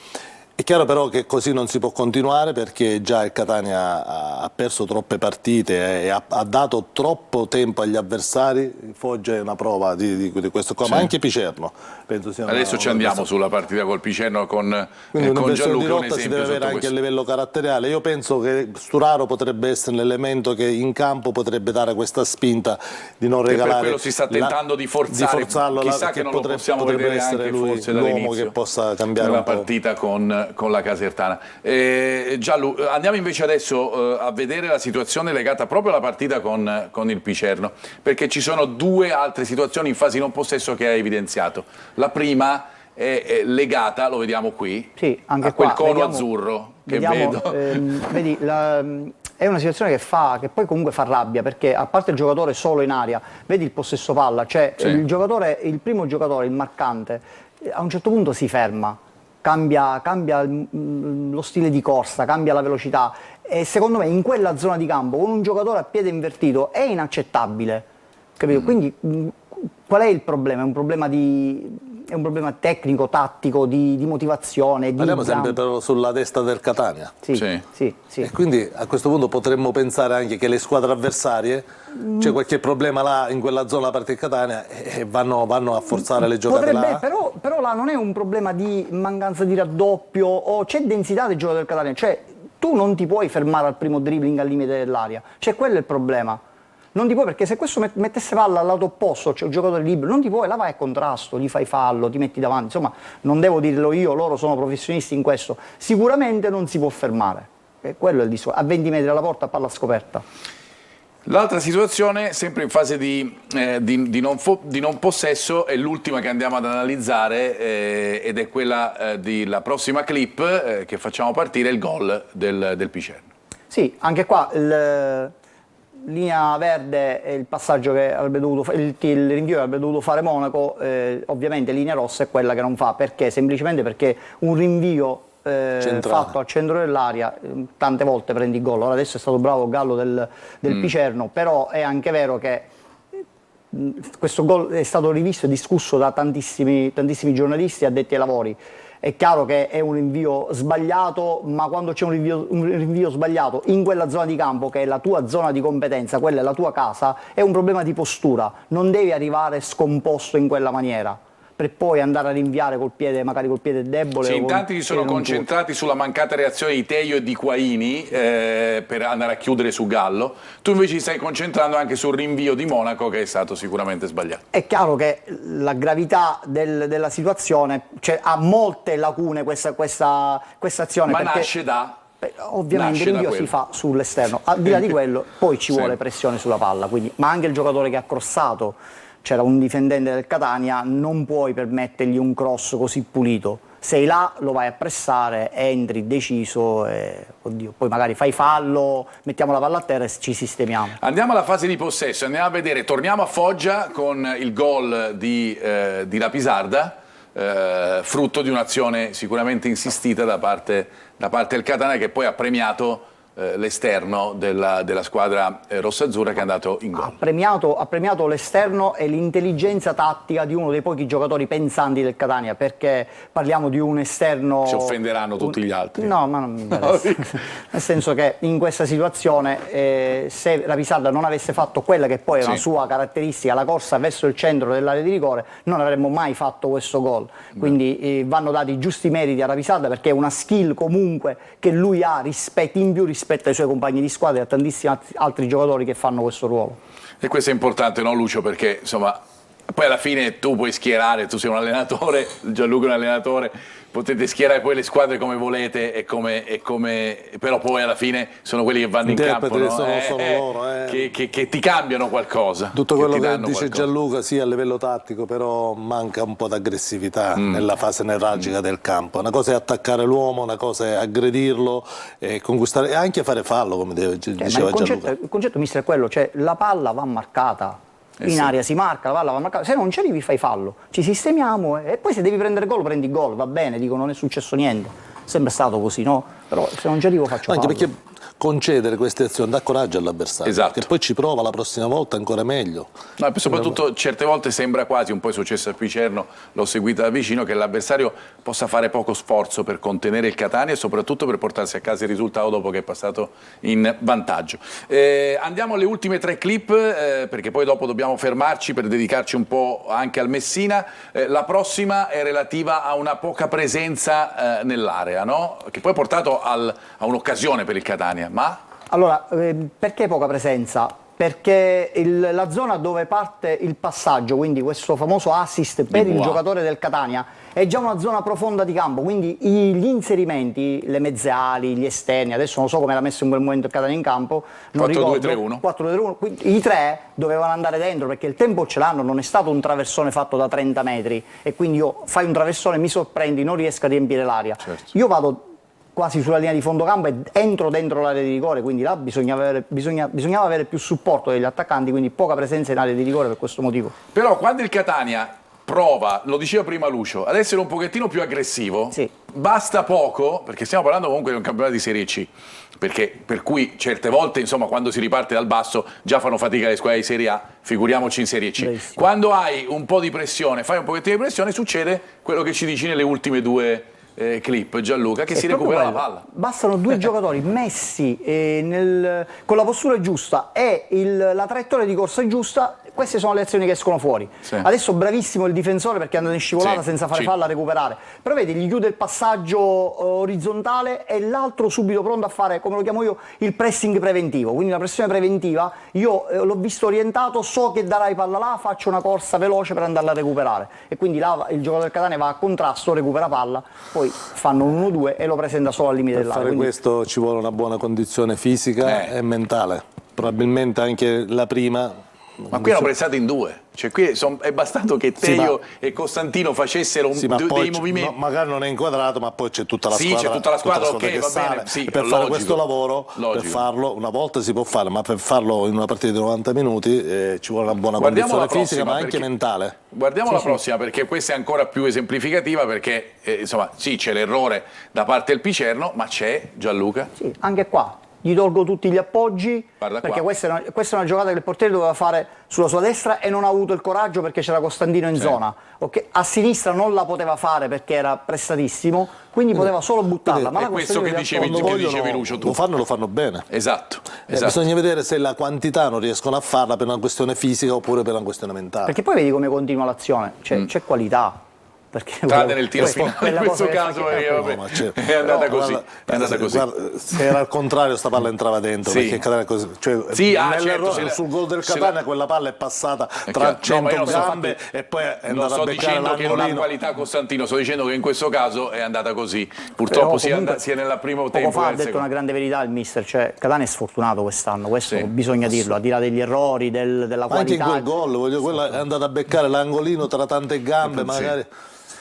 È chiaro però che così non si può continuare, perché già il Catania ha perso troppe partite e ha dato troppo tempo agli avversari. Il Foggia è una prova di questo qua, ma anche Picerno penso sia adesso ci andiamo sulla partita col Picerno con Gianluca. Di rotta si deve avere anche a livello caratteriale. Io penso che Sturaro potrebbe essere l'elemento che in campo potrebbe dare questa spinta di non regalare, per quello si sta tentando di forzarlo, chissà che non lo possiamo vedere anche forse l'uomo che possa cambiare la un po' partita con la Casertana. Gianlu, andiamo invece adesso a vedere la situazione legata proprio alla partita con il Picerno, perché ci sono due altre situazioni in fase non possesso che hai evidenziato. La prima è legata, lo vediamo qui, sì, anche a quel qua, cono azzurro che vedo. Vedi, è una situazione che poi comunque fa rabbia, perché a parte il giocatore solo in aria, vedi il possesso palla, cioè il primo giocatore, il marcante, a un certo punto si ferma, cambia lo stile di corsa, cambia la velocità, e secondo me in quella zona di campo con un giocatore a piede invertito è inaccettabile, capito? Quindi qual è il problema? È un problema tecnico, tattico, di motivazione. Andiamo sempre però sulla testa del Catania. Sì. E quindi a questo punto potremmo pensare anche che le squadre avversarie, c'è qualche problema là in quella zona da parte del Catania e vanno a forzare le giocate là. Però là non è un problema di mancanza di raddoppio, o c'è densità dei giocatori del Catania, cioè tu non ti puoi fermare al primo dribbling al limite dell'area, cioè quello è il problema. Non ti puoi, perché se questo mettesse palla al lato opposto, c'è un giocatore libero, non ti puoi, là vai a contrasto, gli fai fallo, ti metti davanti, insomma, non devo dirlo io, loro sono professionisti in questo. Sicuramente non si può fermare, quello è il discorso, a 20 metri dalla porta, palla scoperta. L'altra situazione, sempre in fase di non possesso, è l'ultima che andiamo ad analizzare, ed è quella della prossima clip che facciamo partire, il gol del Picerno. Sì, anche qua linea verde è il passaggio che avrebbe dovuto fare, il rinvio che avrebbe dovuto fare Monaco, ovviamente linea rossa è quella che non fa, perché? Semplicemente perché un rinvio fatto al centro dell'area tante volte prendi gol. Ora adesso è stato bravo Gallo del Picerno, però è anche vero che questo gol è stato rivisto e discusso da tantissimi giornalisti addetti ai lavori. È chiaro che è un rinvio sbagliato, ma quando c'è un rinvio sbagliato in quella zona di campo, che è la tua zona di competenza, quella è la tua casa, è un problema di postura. Non devi arrivare scomposto in quella maniera per poi andare a rinviare col piede, magari col piede debole. Sì, in tanti si sono concentrati sulla mancata reazione di Teio e di Quaini per andare a chiudere su Gallo. Tu invece ti stai concentrando anche sul rinvio di Monaco, che è stato sicuramente sbagliato. È chiaro che la gravità della situazione, cioè, ha molte lacune questa azione. Ma perché nasce da... Ovviamente il rinvio si fa sull'esterno, al di là di quello poi ci vuole pressione sulla palla, quindi, ma anche il giocatore che ha crossato, c'era un difendente del Catania, non puoi permettergli un cross così pulito. Sei là, lo vai a pressare, entri deciso e oddio, poi magari fai fallo, mettiamo la palla a terra e ci sistemiamo. Andiamo alla fase di possesso, andiamo a vedere, torniamo a Foggia con il gol di Lapisarda, frutto di un'azione sicuramente insistita da parte del Catania, che poi ha premiato l'esterno della squadra rossazzurra, che è andato in gol. Ha premiato l'esterno e l'intelligenza tattica di uno dei pochi giocatori pensanti del Catania, perché parliamo di un esterno... Si offenderanno tutti gli altri. No, ma non mi interessa. Nel senso che in questa situazione se Lapisarda non avesse fatto quella che poi è una sua caratteristica, la corsa verso il centro dell'area di rigore, non avremmo mai fatto questo gol. Quindi vanno dati i giusti meriti a Lapisarda, perché è una skill comunque che lui ha in più rispetto ai suoi compagni di squadra e a tantissimi altri giocatori che fanno questo ruolo. E questo è importante, no Lucio? Perché insomma poi alla fine tu puoi schierare, tu sei un allenatore, Gianluca è un allenatore, potete schierare poi le squadre come volete però poi alla fine sono quelli che vanno in campo, no? sono loro, che ti cambiano qualcosa. Tutto quello che dice qualcosa. Gianluca sì a livello tattico, però manca un po' d'aggressività nella fase nevralgica del campo. Una cosa è attaccare l'uomo, una cosa è aggredirlo e conquistare, e anche fare fallo, come diceva Gianluca. Il concetto, mister, è quello, cioè la palla va marcata. In aria si marca, la palla va marcata, se non ci arrivi fai fallo, ci sistemiamo e poi se devi prendere gol prendi gol, va bene, dico non è successo niente, sempre stato così, no? Però se non ci arrivo faccio fallo. Anche perché concedere queste azioni dà coraggio all'avversario, esatto, che poi ci prova la prossima volta ancora meglio. No, soprattutto certe volte sembra quasi, un po' è successo a Picerno, l'ho seguita da vicino, che l'avversario possa fare poco sforzo per contenere il Catania e soprattutto per portarsi a casa il risultato dopo che è passato in vantaggio. Andiamo alle ultime 3 clip, perché poi dopo dobbiamo fermarci per dedicarci un po' anche al Messina. La prossima è relativa a una poca presenza nell'area, no? Che poi ha portato a un'occasione per il Catania. Ma? Allora, perché poca presenza? Perché la zona dove parte il passaggio, quindi questo famoso assist per il giocatore del Catania, è già una zona profonda di campo, quindi gli inserimenti, le mezze ali, gli esterni, adesso non so come era messo in quel momento il Catania in campo, non 4-2-3-1. 4-2-3-1, i 3 dovevano andare dentro perché il tempo ce l'hanno, non è stato un traversone fatto da 30 metri e quindi fai un traversone, mi sorprendi, non riesco a riempire l'aria. Certo. Io vado quasi sulla linea di fondo campo e entro dentro l'area di rigore, quindi là bisognava avere più supporto degli attaccanti, quindi poca presenza in area di rigore per questo motivo. Però quando il Catania prova, lo diceva prima Lucio, ad essere un pochettino più aggressivo, basta poco, perché stiamo parlando comunque di un campionato di Serie C, per cui certe volte, insomma, quando si riparte dal basso già fanno fatica le squadre di Serie A, figuriamoci in Serie C. Bravissimo. Quando hai un po' di pressione, fai un pochettino di pressione, succede quello che ci dici nelle ultime 2 clip, Gianluca, che si recupera la palla. Bastano 2 giocatori messi con la postura giusta e la traiettoria di corsa giusta, queste sono le azioni che escono fuori. Sì. Adesso bravissimo il difensore perché è andato in scivolata senza fare fallo a recuperare, però vedi, gli chiude il passaggio orizzontale e l'altro subito pronto a fare, come lo chiamo io, il pressing preventivo, quindi la pressione preventiva. Io l'ho visto orientato, so che darai palla là, faccio una corsa veloce per andarla a recuperare e quindi là il giocatore del Catania va a contrasto, recupera palla, poi fanno un 1-2 e lo presenta solo al limite dell'area. Per fare questo ci vuole una buona condizione fisica e mentale, probabilmente anche la prima. Ma qui hanno pressato in 2, cioè qui è bastato che Teio e Costantino facessero dei movimenti. No, magari non è inquadrato, ma poi c'è tutta la squadra. Sì, c'è tutta la squadra, che ok, va sale. bene. Sì, per fare questo lavoro, per farlo, una volta si può fare, ma per farlo in una partita di 90 minuti ci vuole una buona condizione fisica, ma anche mentale. Guardiamo la prossima, perché questa è ancora più esemplificativa, perché insomma sì, c'è l'errore da parte del Picerno, ma c'è Gianluca. Sì, anche qua gli tolgo tutti gli appoggi, Guarda perché qua. questa è una giocata che il portiere doveva fare sulla sua destra e non ha avuto il coraggio perché c'era Costantino in zona. Ok, a sinistra non la poteva fare perché era prestatissimo, quindi poteva solo buttarla. Ma è la questo Costantino che gli ha dicevi, tolto- che dicevi Lucio tu. Lo fanno bene. Esatto. Bisogna vedere se la quantità non riescono a farla per una questione fisica oppure per una questione mentale. Perché poi vedi come continua l'azione, c'è qualità. Perché Tranne nel tiro quella- finale, quella in questo cosa che fa caso che- No, ma certo. è andata No, così. guarda, È andata così. guarda, se era al contrario sta palla entrava dentro, Sì. perché Catania così, cioè, Sì, nell'errore certo, sul gol del se Catania la- quella palla è passata È tra chiaro. No, ma io 100 non sto gambe fatti- e poi è non andata sto a beccare dicendo che non ha l'angolino. qualità Costantino, sto dicendo che in questo caso è andata così. Purtroppo sia nel primo Poco tempo. fa che ha nel detto una secondo. grande verità il mister, cioè Catania è sfortunato quest'anno, questo Sì. bisogna dirlo, al di là degli errori, della Ma anche in qualità. quel gol, quella è andata a beccare l'angolino tra tante gambe, magari.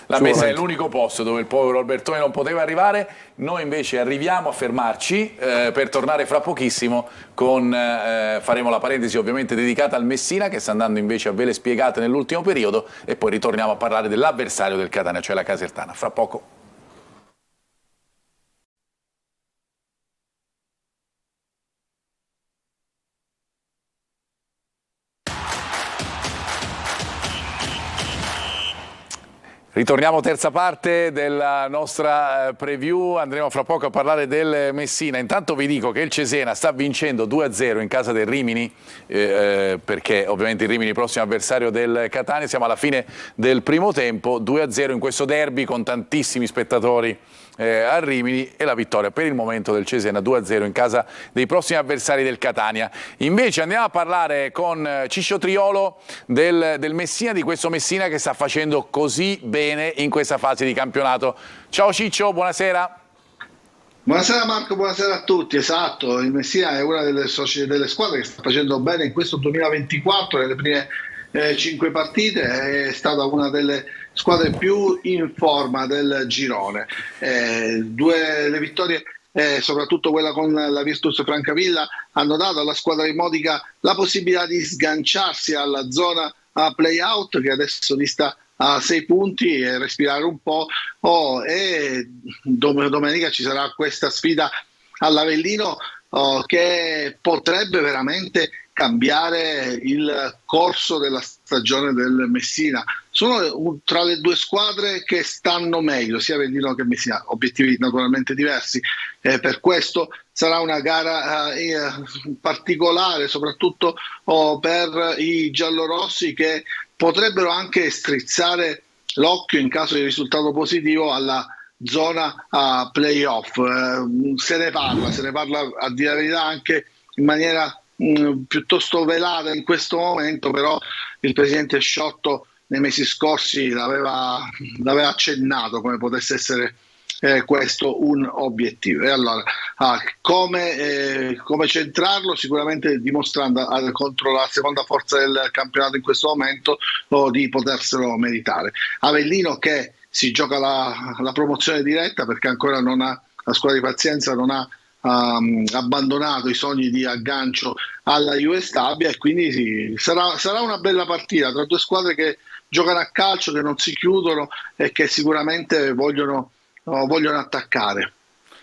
La messa è l'unico posto dove il povero Albertoni non poteva arrivare, noi invece arriviamo a fermarci per tornare fra pochissimo faremo la parentesi ovviamente dedicata al Messina che sta andando invece a vele spiegate nell'ultimo periodo e poi ritorniamo a parlare dell'avversario del Catania, cioè la Casertana, fra poco. Ritorniamo terza parte della nostra preview, andremo fra poco a parlare del Messina. Intanto vi dico che il Cesena sta vincendo 2-0 in casa del Rimini, perché ovviamente il Rimini è il prossimo avversario del Catania, siamo alla fine del primo tempo, 2-0 in questo derby con tantissimi spettatori al Rimini e la vittoria per il momento del Cesena 2-0 in casa dei prossimi avversari del Catania. Invece andiamo a parlare con Ciccio Triolo del Messina, di questo Messina che sta facendo così bene in questa fase di campionato. Ciao Ciccio, buonasera. Buonasera Marco, buonasera a tutti. Esatto, il Messina è una delle squadre che sta facendo bene in questo 2024, nelle prime 5 partite, è stata una delle squadre più in forma del girone. Le vittorie, soprattutto quella con la Virtus Francavilla, hanno dato alla squadra di Modica la possibilità di sganciarsi alla zona a play-out, che adesso dista a 6 punti, e respirare un po'. E domenica ci sarà questa sfida all'Avellino che potrebbe veramente cambiare il corso della stagione del Messina. Sono tra le due squadre che stanno meglio, sia Avellino che Messina, obiettivi naturalmente diversi, per questo sarà una gara particolare, soprattutto per i giallorossi, che potrebbero anche strizzare l'occhio in caso di risultato positivo alla zona playoff. Se ne parla a dire la verità anche in maniera piuttosto velata in questo momento, però il presidente Sciotto nei mesi scorsi l'aveva accennato come potesse essere questo un obiettivo. E allora come centrarlo? Sicuramente dimostrando contro la seconda forza del campionato in questo momento di poterselo meritare. Avellino che si gioca la promozione diretta, perché ancora non ha, la squadra di Pazienza non ha abbandonato i sogni di aggancio alla Juve Stabia, e quindi sarà una bella partita tra due squadre che giocano a calcio, che non si chiudono e che sicuramente vogliono attaccare.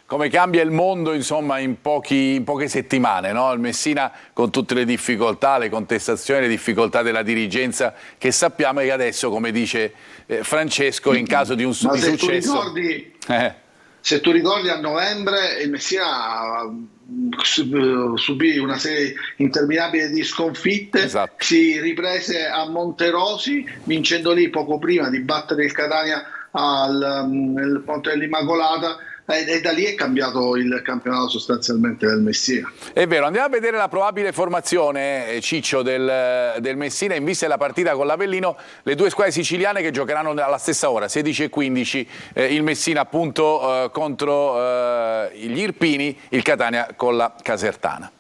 Come cambia il mondo, insomma, in poche settimane, no? Il Messina con tutte le difficoltà, le contestazioni, le difficoltà della dirigenza, che sappiamo che adesso, come dice Francesco, in caso di successo... Se tu ricordi, a novembre il Messina subì una serie interminabile di sconfitte, esatto. Si riprese a Monterosi, vincendo lì poco prima di battere il Catania nel Ponte dell'Immacolata, e da lì è cambiato il campionato sostanzialmente del Messina. È vero, andiamo a vedere la probabile formazione, Ciccio, del Messina in vista della partita con l'Avellino, le due squadre siciliane che giocheranno alla stessa ora, 16:15, il Messina appunto contro gli Irpini, il Catania con la Casertana.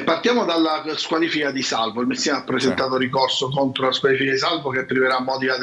Partiamo dalla squalifica di Salvo. Il Messina ha presentato ricorso contro la squalifica di Salvo, che priverà Modica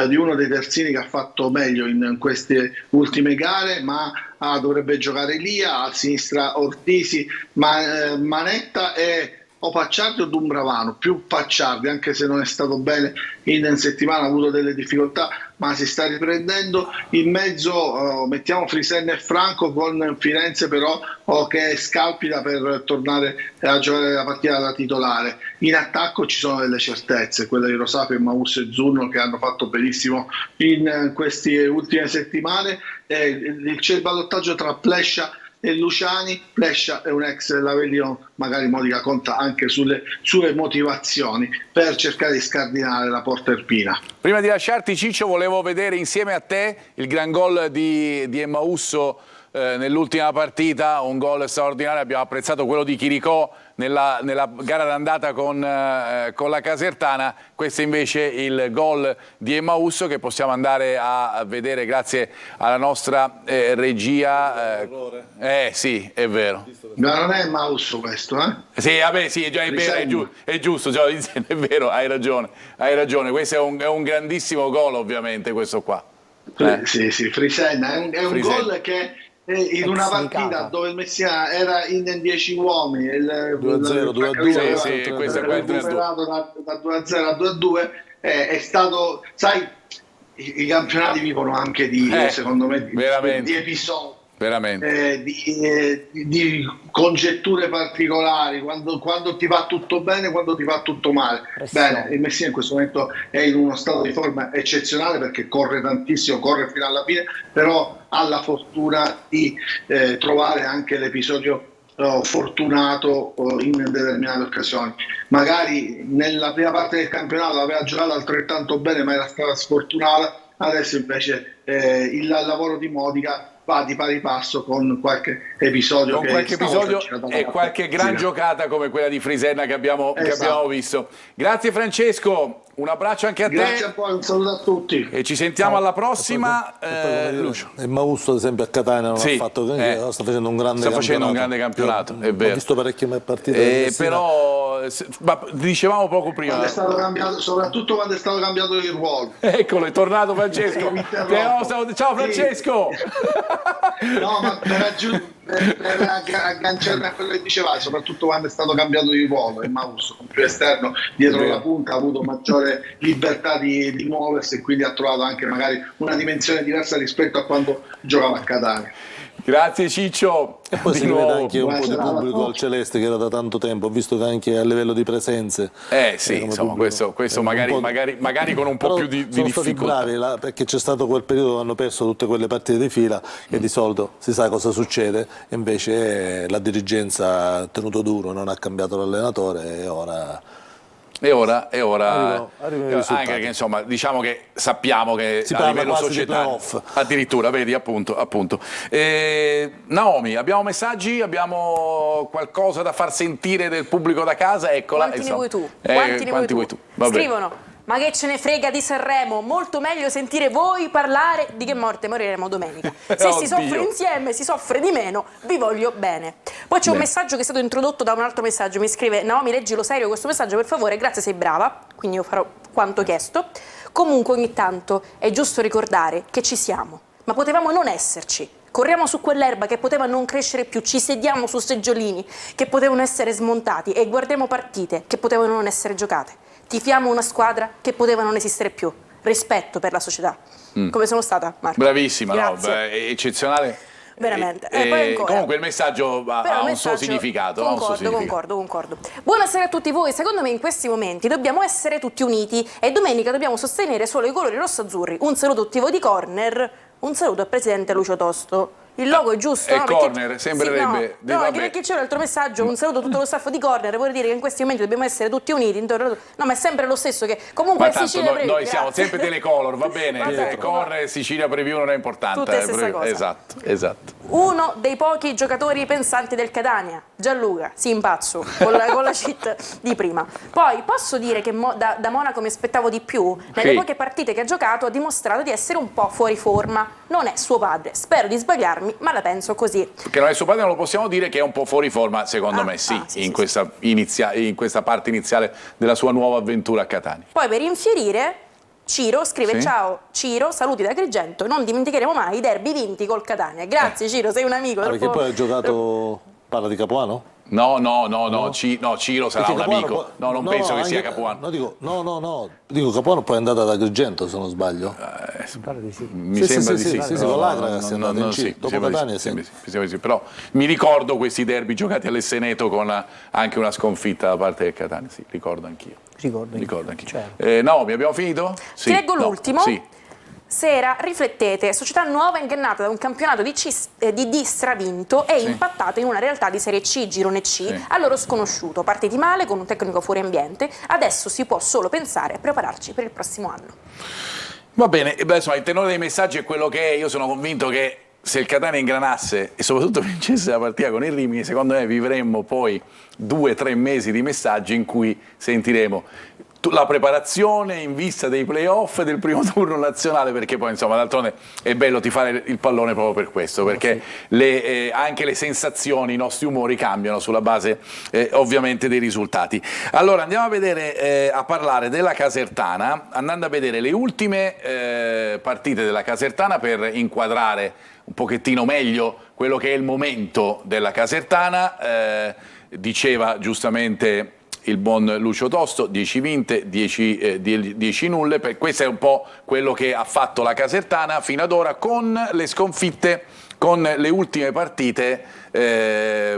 di uno dei terzini che ha fatto meglio in queste ultime gare, ma dovrebbe giocare Lia, a sinistra Ortisi, Manetta e o Pacciardi o Dumbravano, più Pacciardi, anche se non è stato bene in settimana, ha avuto delle difficoltà ma si sta riprendendo. In mezzo mettiamo Frisenna e Franco, con Firenze però che scalpita per tornare a giocare la partita da titolare. In attacco ci sono delle certezze, quelle di Rosapio, Mausso e Zurno, che hanno fatto benissimo in queste ultime settimane. C'è il ballottaggio tra Plescia e Luciani. Plescia è un ex dell'Avellino, magari Modica conta anche sulle sue motivazioni per cercare di scardinare la porta erpina. Prima di lasciarti, Ciccio, volevo vedere insieme a te il gran gol di Emausso nell'ultima partita, un gol straordinario. Abbiamo apprezzato quello di Chiricò nella gara d'andata con la Casertana. Questo invece è il gol di Emausso, che possiamo andare a vedere grazie alla nostra regia. Sì, è vero. Ma non è Emausso questo, eh? Sì, vabbè, sì, è vero, è giusto, è vero, hai ragione. Questo è un grandissimo gol, ovviamente, questo qua. Sì, Frisenna è un gol che in una partita dove il Messina era in 10 uomini, 2-0, 2-2, questo è recuperato da 2-0 a 2-2, è stato, sai, i campionati vivono anche secondo me, di episodi. Veramente. Di congetture particolari, quando ti va tutto bene, quando ti va tutto male. Bene, il Messina in questo momento è in uno stato di forma eccezionale, perché corre tantissimo, corre fino alla fine, però ha la fortuna di trovare anche l'episodio fortunato in determinate occasioni. Magari nella prima parte del campionato aveva giocato altrettanto bene, ma era stata sfortunata. Adesso invece il lavoro di Modica va di pari passo con qualche episodio, e qualche gran giocata come quella di Frisenna che abbiamo visto. Grazie Francesco, un abbraccio anche a te. Grazie a voi, un saluto a tutti. E ci sentiamo alla prossima. Lucio. E Mausso, ad esempio, a Catania non ha fatto, sta facendo un grande campionato. È vero. Ho visto parecchie partite. Però dicevamo poco prima. Quando è stato cambiato, soprattutto quando è stato cambiato il ruolo. Eccolo, è tornato Francesco. Ciao Francesco. No, ma per agganciarmi a quello che diceva, soprattutto quando è stato cambiato di ruolo, il Mausso più esterno dietro la punta ha avuto maggiore libertà di muoversi, e quindi ha trovato anche magari una dimensione diversa rispetto a quando giocava a Catania. Grazie Ciccio. E poi si vede anche un po' di pubblico al Celeste, che era da tanto tempo, ho visto che anche a livello di presenze. Sì, insomma, questo magari con un po' più di difficoltà. Sono stati bravi, perché c'è stato quel periodo dove hanno perso tutte quelle partite di fila, e di solito si sa cosa succede, e invece la dirigenza ha tenuto duro, non ha cambiato l'allenatore, e ora anche che insomma, diciamo che sappiamo che a livello societario addirittura, vedi, appunto. Naomi, abbiamo messaggi, abbiamo qualcosa da far sentire del pubblico da casa? Eccola. Quanti ne vuoi tu? Quanti vuoi tu? Scrivono: ma che ce ne frega di Sanremo, molto meglio sentire voi parlare di che morte moriremo domenica. Se si soffre insieme, si soffre di meno, vi voglio bene. Poi c'è un messaggio che è stato introdotto da un altro messaggio, mi scrive: Naomi, leggilo serio questo messaggio per favore, grazie, sei brava, quindi io farò quanto chiesto. Comunque ogni tanto è giusto ricordare che ci siamo, ma potevamo non esserci. Corriamo su quell'erba che poteva non crescere più, ci sediamo su seggiolini che potevano essere smontati e guardiamo partite che potevano non essere giocate. Tifiamo una squadra che poteva non esistere più. Rispetto per la società. Come sono stata, Marco? Bravissima, no? Eccezionale. Veramente. Poi comunque il messaggio ha un suo significato. Concordo. Buonasera a tutti voi. Secondo me in questi momenti dobbiamo essere tutti uniti e domenica dobbiamo sostenere solo i colori rossazzurri. Un saluto attivo di Corner, un saluto al presidente Lucio Tosto. Il logo è giusto, no? Corner, sembrerebbe. Sì, no, anche perché c'è un altro messaggio, un saluto a tutto lo staff di Corner, vuol dire che in questi momenti dobbiamo essere tutti uniti intorno. No, ma è sempre lo stesso, che comunque ma tanto Sicilia noi siamo sempre Telecolor, va bene. Corner, Sicilia Preview non è importante. Tutte stessa cosa. Esatto. Uno dei pochi giocatori pensanti del Catania, Gianluca, si impazzo con la cheat di prima. Poi posso dire che da Monaco mi aspettavo di più. Nelle poche partite che ha giocato ha dimostrato di essere un po' fuori forma. Non è suo padre, spero di sbagliarmi, ma la penso così. Che non è suo padre, non lo possiamo dire, che è un po' fuori forma, secondo me in questa parte iniziale della sua nuova avventura a Catania. Poi per infierire, Ciro scrive: ciao Ciro, saluti da Agrigento, non dimenticheremo mai i derby vinti col Catania. Grazie Ciro, sei un amico. Perché poi ha giocato, parla di Capuano? Ciro sarà un amico. No, non penso che sia Capuano. Dico Capuano poi è andata ad Agrigento, se non sbaglio. Mi sembra di sì. Sì, con l'Agra si è andata in C. Dopo Catania sì. Però mi ricordo questi derby giocati all'Esseneto con anche una sconfitta da parte del Catania, sì, ricordo anch'io. Ricordo anch'io. Certo. Naomi, abbiamo finito? Ti leggo l'ultimo. Sì. Sera, riflettete, società nuova ingannata da un campionato di D stravinto e impattato in una realtà di Serie C, girone C, a loro sconosciuto. Partiti male, con un tecnico fuori ambiente, adesso si può solo pensare a prepararci per il prossimo anno. Va bene, insomma, il tenore dei messaggi è quello che è. Io sono convinto che se il Catania ingranasse e soprattutto vincesse la partita con il Rimini, secondo me vivremmo poi 2 o 3 mesi di messaggi in cui sentiremo la preparazione in vista dei playoff e del primo turno nazionale, perché poi insomma d'altronde è bello tifare il pallone proprio per questo, perché anche le sensazioni, i nostri umori cambiano sulla base ovviamente dei risultati. Allora andiamo a vedere, a parlare della Casertana, andando a vedere le ultime partite della Casertana per inquadrare un pochettino meglio quello che è il momento della Casertana. Diceva giustamente il buon Lucio Tosto, 10 vinte, 10 nulle, questo è un po' quello che ha fatto la Casertana fino ad ora con le sconfitte, con le ultime partite,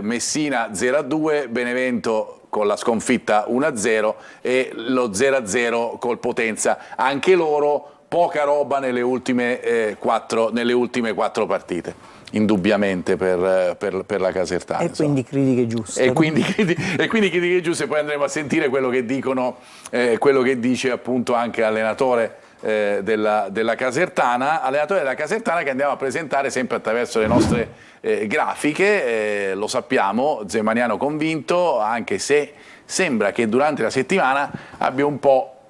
Messina 0-2, Benevento con la sconfitta 1-0 e lo 0-0 col Potenza, anche loro poca roba nelle ultime 4 partite. Indubbiamente per la Casertana. E quindi critiche giuste. E quindi critiche giuste, poi andremo a sentire quello che dicono, quello che dice appunto anche l'allenatore della Casertana, allenatore della Casertana che andiamo a presentare sempre attraverso le nostre grafiche, lo sappiamo, Zemaniano convinto, anche se sembra che durante la settimana abbia un po'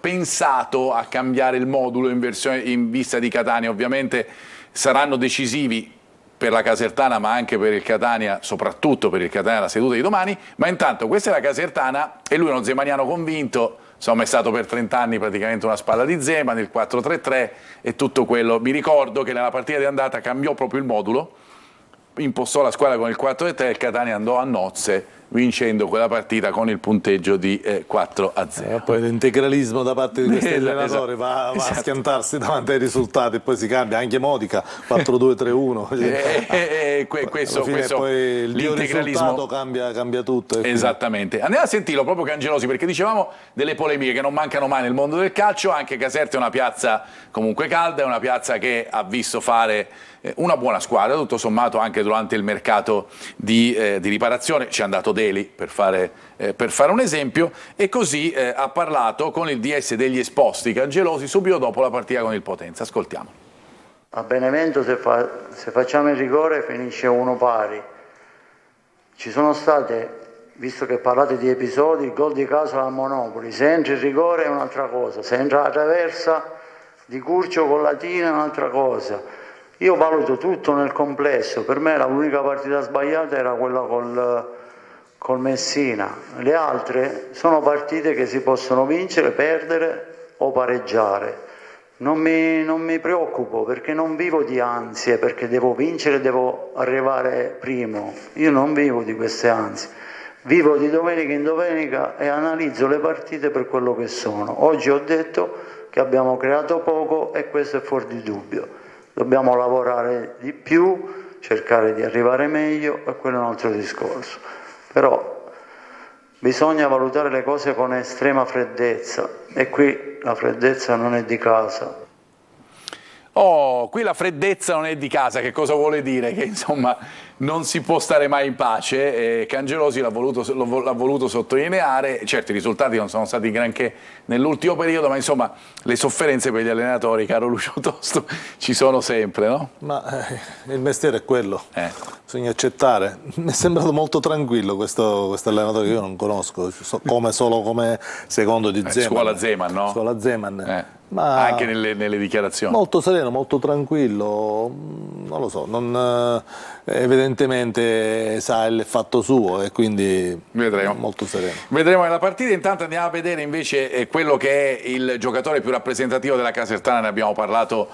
pensato a cambiare il modulo in vista di Catania. Ovviamente saranno decisivi per la Casertana ma anche per il Catania, soprattutto per il Catania la seduta di domani, ma intanto questa è la Casertana e lui è uno zemaniano convinto, insomma è stato per 30 anni praticamente una spalla di Zeman, il 4-3-3 e tutto quello. Mi ricordo che nella partita di andata cambiò proprio il modulo, impostò la squadra con il 4-3 e il Catania andò a nozze vincendo quella partita con il punteggio di 4-0. Poi l'integralismo da parte di questi allenatori va a schiantarsi davanti ai risultati e poi si cambia, anche Modica 4-2-3-1. Questo poi il risultato cambia tutto. Esattamente. Andiamo a sentirlo proprio Cangelosi, perché dicevamo delle polemiche che non mancano mai nel mondo del calcio. Anche Caserta è una piazza comunque calda, è una piazza che ha visto fare una buona squadra, tutto sommato anche durante il mercato di riparazione, ci è andato Deli per fare un esempio, e così ha parlato con il DS degli Esposti Cangelosi subito dopo la partita con il Potenza. Ascoltiamo. A Benevento se facciamo il rigore finisce 1 pari. Ci sono state, visto che parlate di episodi, il gol di caso a Monopoli, se entra il rigore è un'altra cosa, se entra la traversa di Curcio con Latina è un'altra cosa. Io valuto tutto nel complesso, per me l'unica partita sbagliata era quella col Messina, le altre sono partite che si possono vincere, perdere o pareggiare. Non mi preoccupo perché non vivo di ansie, perché devo vincere, devo arrivare primo. Io non vivo di queste ansie, vivo di domenica in domenica e analizzo le partite per quello che sono. Oggi ho detto che abbiamo creato poco e questo è fuori di dubbio. Dobbiamo lavorare di più, cercare di arrivare meglio e quello è un altro discorso. Però bisogna valutare le cose con estrema freddezza e qui la freddezza non è di casa. Oh, qui la freddezza non è di casa, che cosa vuole dire? Che insomma non si può stare mai in pace, Cangelosi l'ha voluto sottolineare. Certo i risultati non sono stati granché nell'ultimo periodo, ma insomma le sofferenze per gli allenatori, caro Lucio Tosto, ci sono sempre, no? Ma il mestiere è quello, bisogna accettare. Mi è sembrato molto tranquillo questo allenatore che io non conosco, solo come secondo di Zeman. Scuola Zeman, no? Scuola Zeman. Ma anche nelle dichiarazioni. Molto sereno, molto tranquillo, non lo so, evidentemente evidentemente sa il fatto suo e quindi Vedremo. molto sereno. Vedremo nella partita. Intanto andiamo a vedere invece quello che è il giocatore più rappresentativo della Casertana, ne abbiamo parlato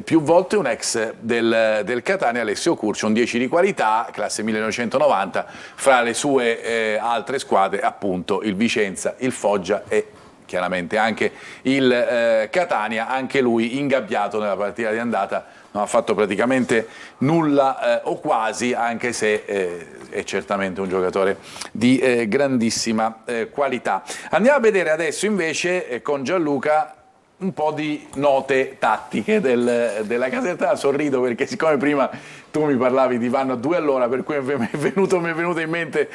più volte, un ex del Catania, Alessio Curcio, un 10 di qualità, classe 1990, fra le sue altre squadre appunto il Vicenza, il Foggia e chiaramente anche il Catania, anche lui ingabbiato nella partita di andata, non ha fatto praticamente nulla o quasi, anche se è certamente un giocatore di grandissima qualità. Andiamo a vedere adesso invece con Gianluca un po' di note tattiche della Casertana. Sorrido perché siccome prima tu mi parlavi di vanno a 2 all'ora, per cui mi è venuta in mente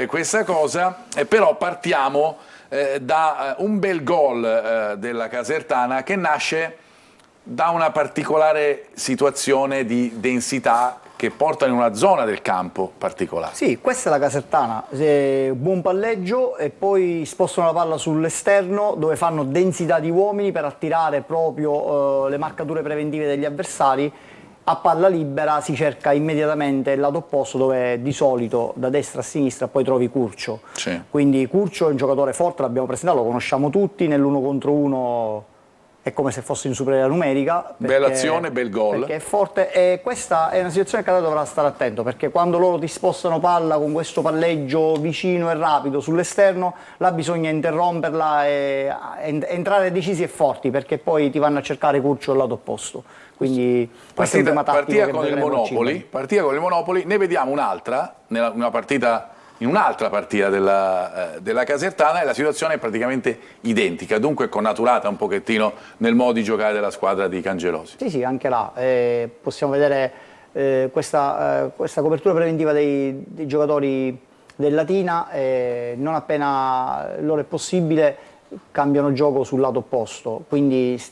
questa cosa, però partiamo da un bel gol della Casertana che nasce da una particolare situazione di densità che porta in una zona del campo particolare. Sì, questa è la Casertana, buon palleggio e poi spostano la palla sull'esterno dove fanno densità di uomini per attirare proprio le marcature preventive degli avversari. A palla libera si cerca immediatamente il lato opposto dove di solito da destra a sinistra poi trovi Curcio. Sì. Quindi Curcio è un giocatore forte, l'abbiamo presentato, lo conosciamo tutti, nell'1 contro 1 è come se fosse in superiorità numerica. Bella azione, bel gol. Perché è forte e questa è una situazione che dovrà stare attento, perché quando loro ti spostano palla con questo palleggio vicino e rapido sull'esterno, là bisogna interromperla e entrare decisi e forti, perché poi ti vanno a cercare Curcio al lato opposto. Quindi questo è un tema tattico partita con il Monopoli, ne vediamo un'altra, in un'altra partita della Casertana, e la situazione è praticamente identica, dunque connaturata un pochettino nel modo di giocare della squadra di Cangelosi. Sì, anche là possiamo vedere questa copertura preventiva dei giocatori del Latina, non appena loro è possibile cambiano gioco sul lato opposto, quindi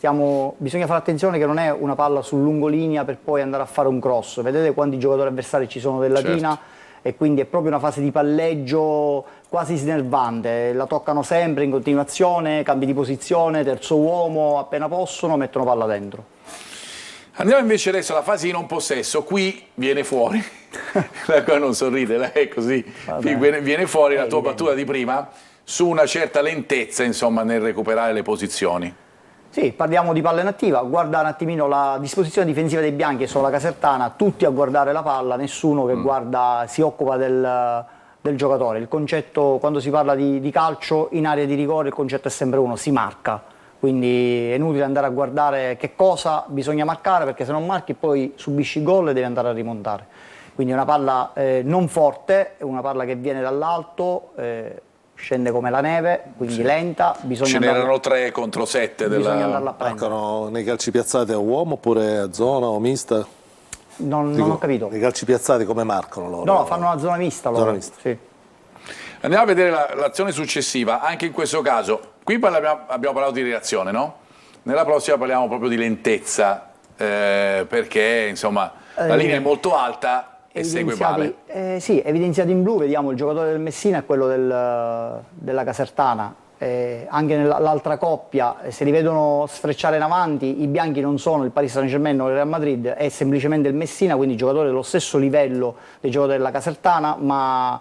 bisogna fare attenzione che non è una palla sul lungolinea per poi andare a fare un cross. Vedete quanti giocatori avversari ci sono del Latina? Certo. E quindi è proprio una fase di palleggio quasi snervante, la toccano sempre in continuazione, cambi di posizione, terzo uomo, appena possono mettono palla dentro. Andiamo invece adesso alla fase di non possesso, qui viene fuori, qua non sorride, è così, viene fuori la tua battuta di prima su una certa lentezza insomma nel recuperare le posizioni. Sì, parliamo di palla inattiva, guarda un attimino la disposizione difensiva dei bianchi e sono la Casertana, tutti a guardare la palla, nessuno che si occupa del giocatore. Il concetto, quando si parla di calcio in area di rigore, il concetto è sempre uno, si marca. Quindi è inutile andare a guardare che cosa bisogna marcare, perché se non marchi poi subisci gol e devi andare a rimontare. Quindi è una palla non forte, è una palla che viene dall'alto, scende come la neve, quindi lenta. Ce n'erano 3 contro 7 bisogna andarla a prendere. Marcano nei calci piazzati a uomo oppure a zona o mista? Non ho capito. Nei calci piazzati come marcano loro? No, fanno una zona mista loro. Zona mista. Sì. Andiamo a vedere l'azione successiva, anche in questo caso, qui abbiamo parlato di reazione, no? Nella prossima parliamo proprio di lentezza, perché insomma la linea è molto alta e segue male. Sì, evidenziati in blu, vediamo il giocatore del Messina e quello della Casertana. Anche nell'altra coppia, se li vedono sfrecciare in avanti, i bianchi non sono il Paris Saint-Germain o il Real Madrid, è semplicemente il Messina, quindi giocatori dello stesso livello dei giocatori della Casertana, ma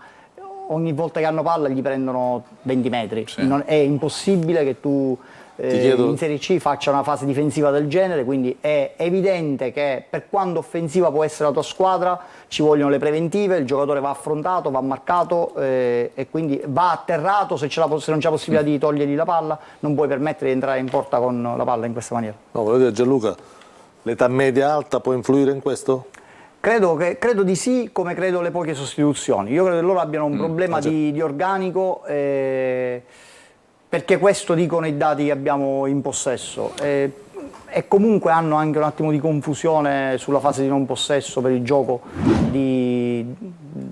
ogni volta che hanno palla gli prendono 20 metri. Sì. È impossibile che tu in Serie C faccia una fase difensiva del genere, quindi è evidente che per quanto offensiva può essere la tua squadra ci vogliono le preventive, il giocatore va affrontato, va marcato e quindi va atterrato. Se non c'è la possibilità di togliergli la palla non puoi permettere di entrare in porta con la palla in questa maniera. No, volevo dire, Gianluca, l'età media alta può influire in questo? Credo di sì, come credo le poche sostituzioni. Io credo che loro abbiano un problema di organico, perché questo dicono i dati che abbiamo in possesso. E comunque hanno anche un attimo di confusione sulla fase di non possesso per il gioco del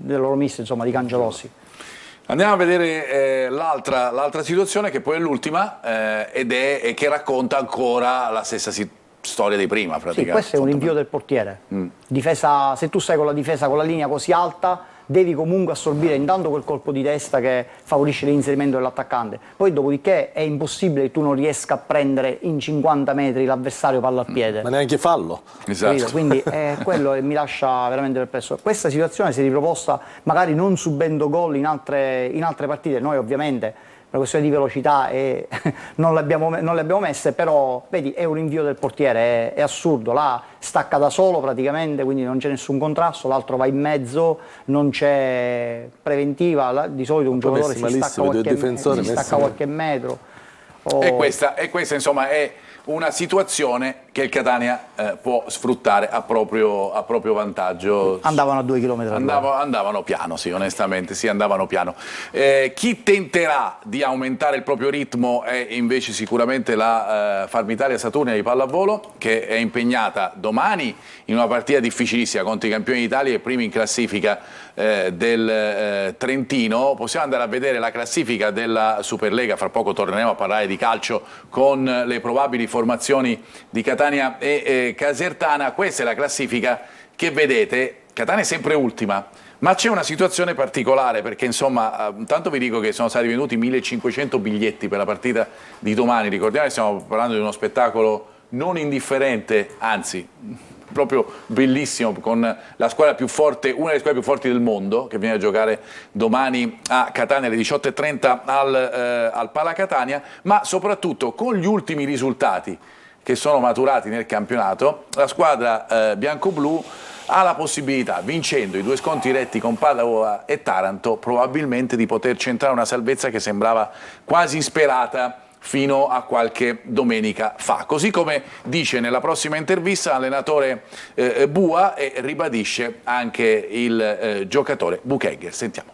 loro mister, insomma, di Cangelosi. Andiamo a vedere l'altra situazione, che poi è l'ultima, e che racconta ancora la stessa storia di prima, praticamente. Sì, questo è un rinvio del portiere. Difesa, se tu sei con la difesa con la linea così alta, devi comunque assorbire intanto quel colpo di testa che favorisce l'inserimento dell'attaccante, poi dopodiché è impossibile che tu non riesca a prendere in 50 metri l'avversario palla al piede. Ma neanche fallo. Esatto. Quindi quello mi lascia veramente perplesso. Questa situazione si è riproposta magari non subendo gol in altre partite, noi ovviamente per questione di velocità non le abbiamo messe, però vedi è un rinvio del portiere, è assurdo, là stacca da solo praticamente, quindi non c'è nessun contrasto, l'altro va in mezzo, non c'è preventiva, di solito un giocatore si stacca qualche metro. E questa insomma è una situazione che il Catania può sfruttare a proprio vantaggio. Andavano a 2 chilometri all'ora. Andavano piano, sì, onestamente, sì, andavano piano. Chi tenterà di aumentare il proprio ritmo è invece sicuramente la Farmitalia Saturnia di pallavolo, che è impegnata domani in una partita difficilissima contro i campioni d'Italia e primi in classifica del Trentino. Possiamo andare a vedere la classifica della Superlega, fra poco torneremo a parlare di calcio con le probabili formazioni di Catania e Casertana. Questa è la classifica che vedete. Catania è sempre ultima, ma c'è una situazione particolare perché insomma, intanto vi dico che sono stati venduti 1500 biglietti per la partita di domani. Ricordiamo che stiamo parlando di uno spettacolo non indifferente, anzi proprio bellissimo, con la squadra più forte, una delle squadre più forti del mondo, che viene a giocare domani a Catania alle 18:30 al Pala Catania, ma soprattutto con gli ultimi risultati che sono maturati nel campionato, la squadra bianco-blu ha la possibilità, vincendo i 2 scontri diretti con Padova e Taranto, probabilmente di poter centrare una salvezza che sembrava quasi insperata fino a qualche domenica fa. Così come dice nella prossima intervista l'allenatore Bua e ribadisce anche il giocatore Buchegger. Sentiamo.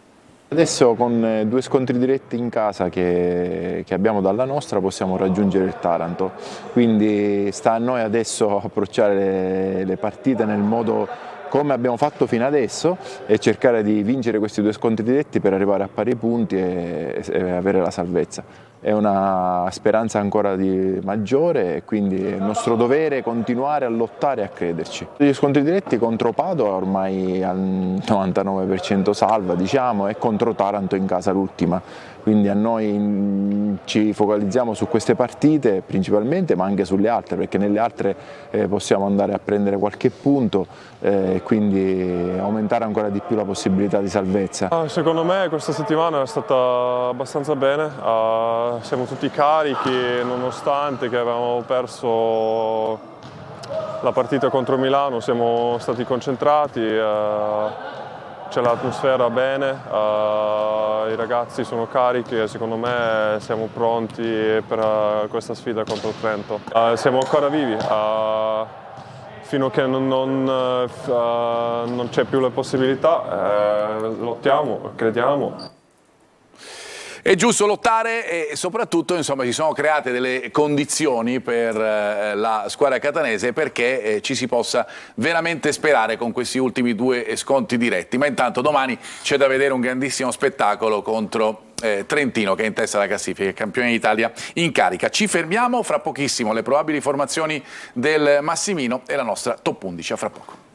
Adesso con 2 scontri diretti in casa che abbiamo dalla nostra possiamo raggiungere il Taranto, quindi sta a noi adesso approcciare le partite nel modo come abbiamo fatto fino adesso e cercare di vincere questi 2 scontri diretti per arrivare a pari punti e avere la salvezza. È una speranza ancora maggiore e quindi è il nostro dovere continuare a lottare e a crederci. Gli scontri diretti contro Padova ormai al 99% salva, diciamo, e contro Taranto in casa l'ultima. Quindi a noi ci focalizziamo su queste partite principalmente, ma anche sulle altre, perché nelle altre possiamo andare a prendere qualche punto e quindi aumentare ancora di più la possibilità di salvezza. Secondo me questa settimana è stata abbastanza bene, siamo tutti carichi nonostante che avevamo perso la partita contro Milano, siamo stati concentrati. C'è l'atmosfera bene, i ragazzi sono carichi e secondo me siamo pronti per questa sfida contro Trento. Siamo ancora vivi, fino a che non c'è più la possibilità, lottiamo, crediamo. È giusto lottare e soprattutto insomma, si sono create delle condizioni per la squadra catanese perché ci si possa veramente sperare con questi ultimi 2 scontri diretti. Ma intanto domani c'è da vedere un grandissimo spettacolo contro Trentino, che è in testa alla classifica, campione d'Italia in carica. Ci fermiamo, fra pochissimo le probabili formazioni del Massimino e la nostra top 11, a fra poco.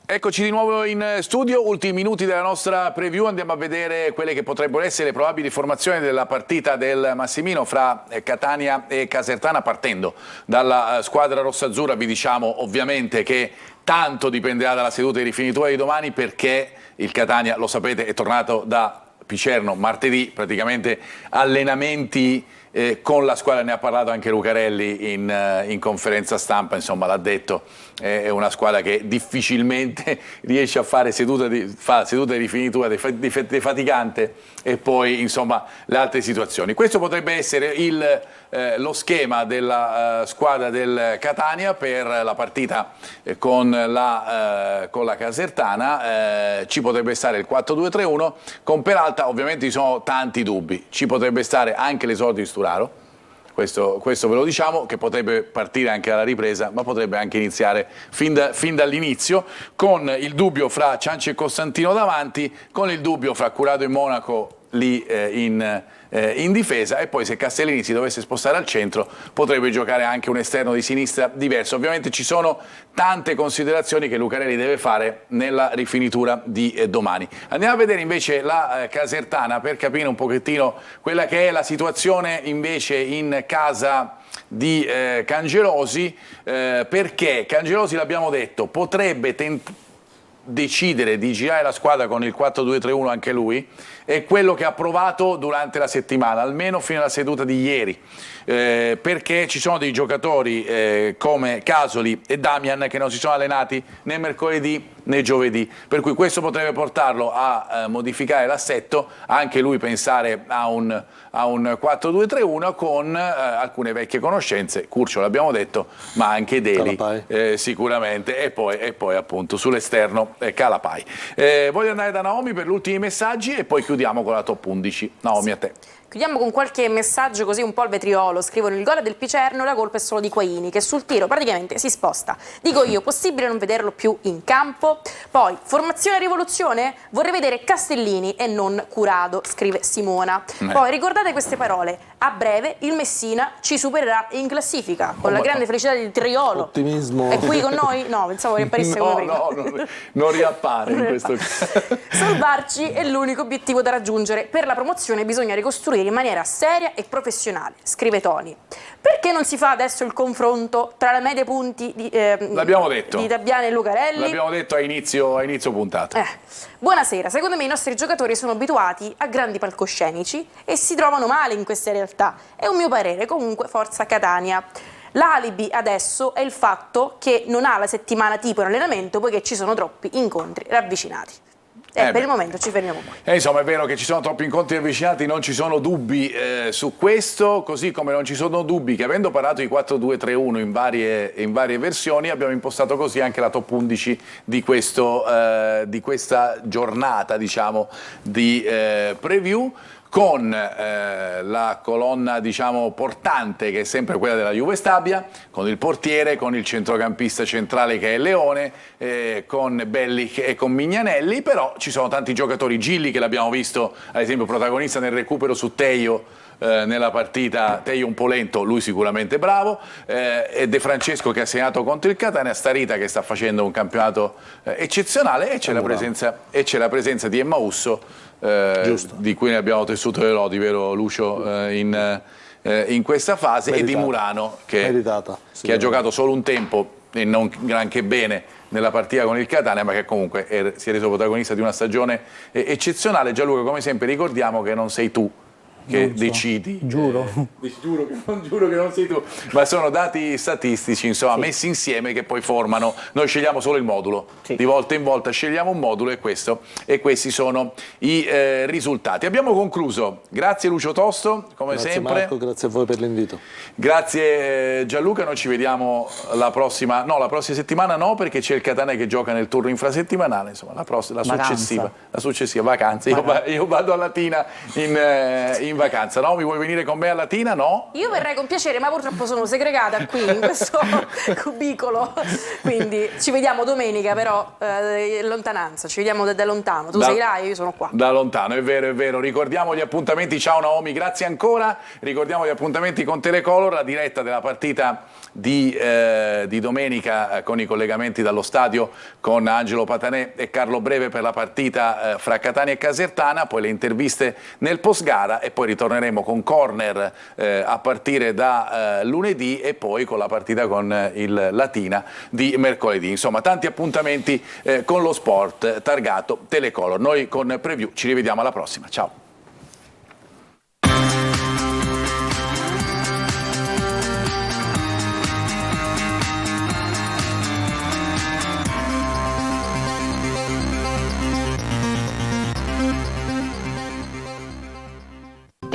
Eccoci di nuovo in studio, ultimi minuti della nostra preview, andiamo a vedere quelle che potrebbero essere le probabili formazioni della partita del Massimino fra Catania e Casertana, partendo dalla squadra rossazzurra. Vi diciamo ovviamente che tanto dipenderà dalla seduta di rifinitura di domani, perché il Catania, lo sapete, è tornato da Picerno martedì, praticamente allenamenti con la squadra, ne ha parlato anche Lucarelli in conferenza stampa, insomma l'ha detto, è una squadra che difficilmente riesce a fare seduta di rifinitura defaticante e poi insomma le altre situazioni. Questo potrebbe essere lo schema della squadra del Catania per la partita con la Casertana. Ci potrebbe stare il 4-2-3-1, con Peralta ovviamente ci sono tanti dubbi, ci potrebbe stare anche l'esordio di Sturaro, questo ve lo diciamo, che potrebbe partire anche alla ripresa, ma potrebbe anche iniziare fin dall'inizio, con il dubbio fra Cianci e Costantino davanti, con il dubbio fra Curado e Monaco lì in difesa, e poi se Castellini si dovesse spostare al centro potrebbe giocare anche un esterno di sinistra diverso. Ovviamente ci sono tante considerazioni che Lucarelli deve fare nella rifinitura di domani. Andiamo a vedere invece la Casertana per capire un pochettino quella che è la situazione invece in casa di Cangelosi, perché Cangelosi, l'abbiamo detto, potrebbe decidere di girare la squadra con il 4-2-3-1 anche lui, è quello che ha provato durante la settimana, almeno fino alla seduta di ieri, perché ci sono dei giocatori come Casoli e Damian che non si sono allenati né mercoledì né giovedì, per cui questo potrebbe portarlo a modificare l'assetto, anche lui pensare a un 4-2-3-1 con alcune vecchie conoscenze, Curcio l'abbiamo detto, ma anche Deli sicuramente, e poi appunto sull'esterno Calapai. Voglio andare da Naomi per gli ultimi messaggi e poi chiudiamo con la top 11. Naomi, a te. Chiudiamo con qualche messaggio così un po' al vetriolo. Scrivono: il gol del Picerno, la colpa è solo di Quaini, che sul tiro praticamente si sposta. Dico io, possibile non vederlo più in campo? Poi, formazione rivoluzione? Vorrei vedere Castellini e non Curado, scrive Simona. Poi ricordate queste parole: a breve il Messina ci supererà in classifica, con la grande felicità di Triolo. Ottimismo. È qui con noi? No, pensavo riapparisse come prima. No, non riappare in questo caso. Salvarci è l'unico obiettivo da raggiungere. Per la promozione bisogna ricostruire in maniera seria e professionale, scrive Toni. Perché non si fa adesso il confronto tra le medie punti di Tabiani e Lucarelli? L'abbiamo detto a inizio puntata. Buonasera, secondo me i nostri giocatori sono abituati a grandi palcoscenici e si trovano male in queste realtà. È un mio parere, comunque forza Catania. L'alibi adesso è il fatto che non ha la settimana tipo in allenamento poiché ci sono troppi incontri ravvicinati. Per il momento ci fermiamo qui. Insomma, è vero che ci sono troppi incontri avvicinati, non ci sono dubbi su questo, così come non ci sono dubbi che, avendo parlato di 4-2-3-1 in varie versioni, abbiamo impostato così anche la top 11 di questa giornata, diciamo, di preview, con la colonna, diciamo, portante, che è sempre quella della Juve Stabia, con il portiere, con il centrocampista centrale che è Leone, con Bellic e con Mignanelli. Però ci sono tanti giocatori, Gilli che l'abbiamo visto ad esempio protagonista nel recupero su Teio nella partita, Teio un po' lento, lui sicuramente bravo, e De Francesco che ha segnato contro il Catania, Starita che sta facendo un campionato eccezionale, e c'è la presenza di Emma Usso, di cui ne abbiamo tessuto le lodi, vero Lucio, in questa fase, e di Murano che ha giocato solo un tempo e non granché bene nella partita con il Catania, ma che comunque si è reso protagonista di una stagione eccezionale. Gianluca, come sempre ricordiamo che non sei tu che decidi, giuro che non sei tu, ma sono dati statistici, insomma, messi insieme, che poi formano. Noi scegliamo solo il modulo, di volta in volta scegliamo un modulo, e questi sono i risultati. Abbiamo concluso. Grazie Lucio Tosto, come sempre. Grazie Marco, grazie a voi per l'invito. Grazie Gianluca, noi ci vediamo la prossima settimana no, perché c'è il Catania che gioca nel turno infrasettimanale, insomma, la successiva vacanza. Io vado a Latina in vacanza. No, mi vuoi venire con me a Latina? No? Io verrei con piacere, ma purtroppo sono segregata qui in questo cubicolo, quindi ci vediamo domenica, però in lontananza, ci vediamo da lontano. Tu sei là e io sono qua. Da lontano, è vero. Ricordiamo gli appuntamenti. Ciao Naomi, grazie ancora. Ricordiamo gli appuntamenti con Telecolor, la diretta della partita di domenica, con i collegamenti dallo stadio con Angelo Patanè e Carlo Breve per la partita fra Catania e Casertana, poi le interviste nel post gara, e poi ritorneremo con Corner a partire da lunedì, e poi con la partita con il Latina di mercoledì. Insomma, tanti appuntamenti con lo sport targato Telecolor. Noi con Preview ci rivediamo alla prossima. Ciao.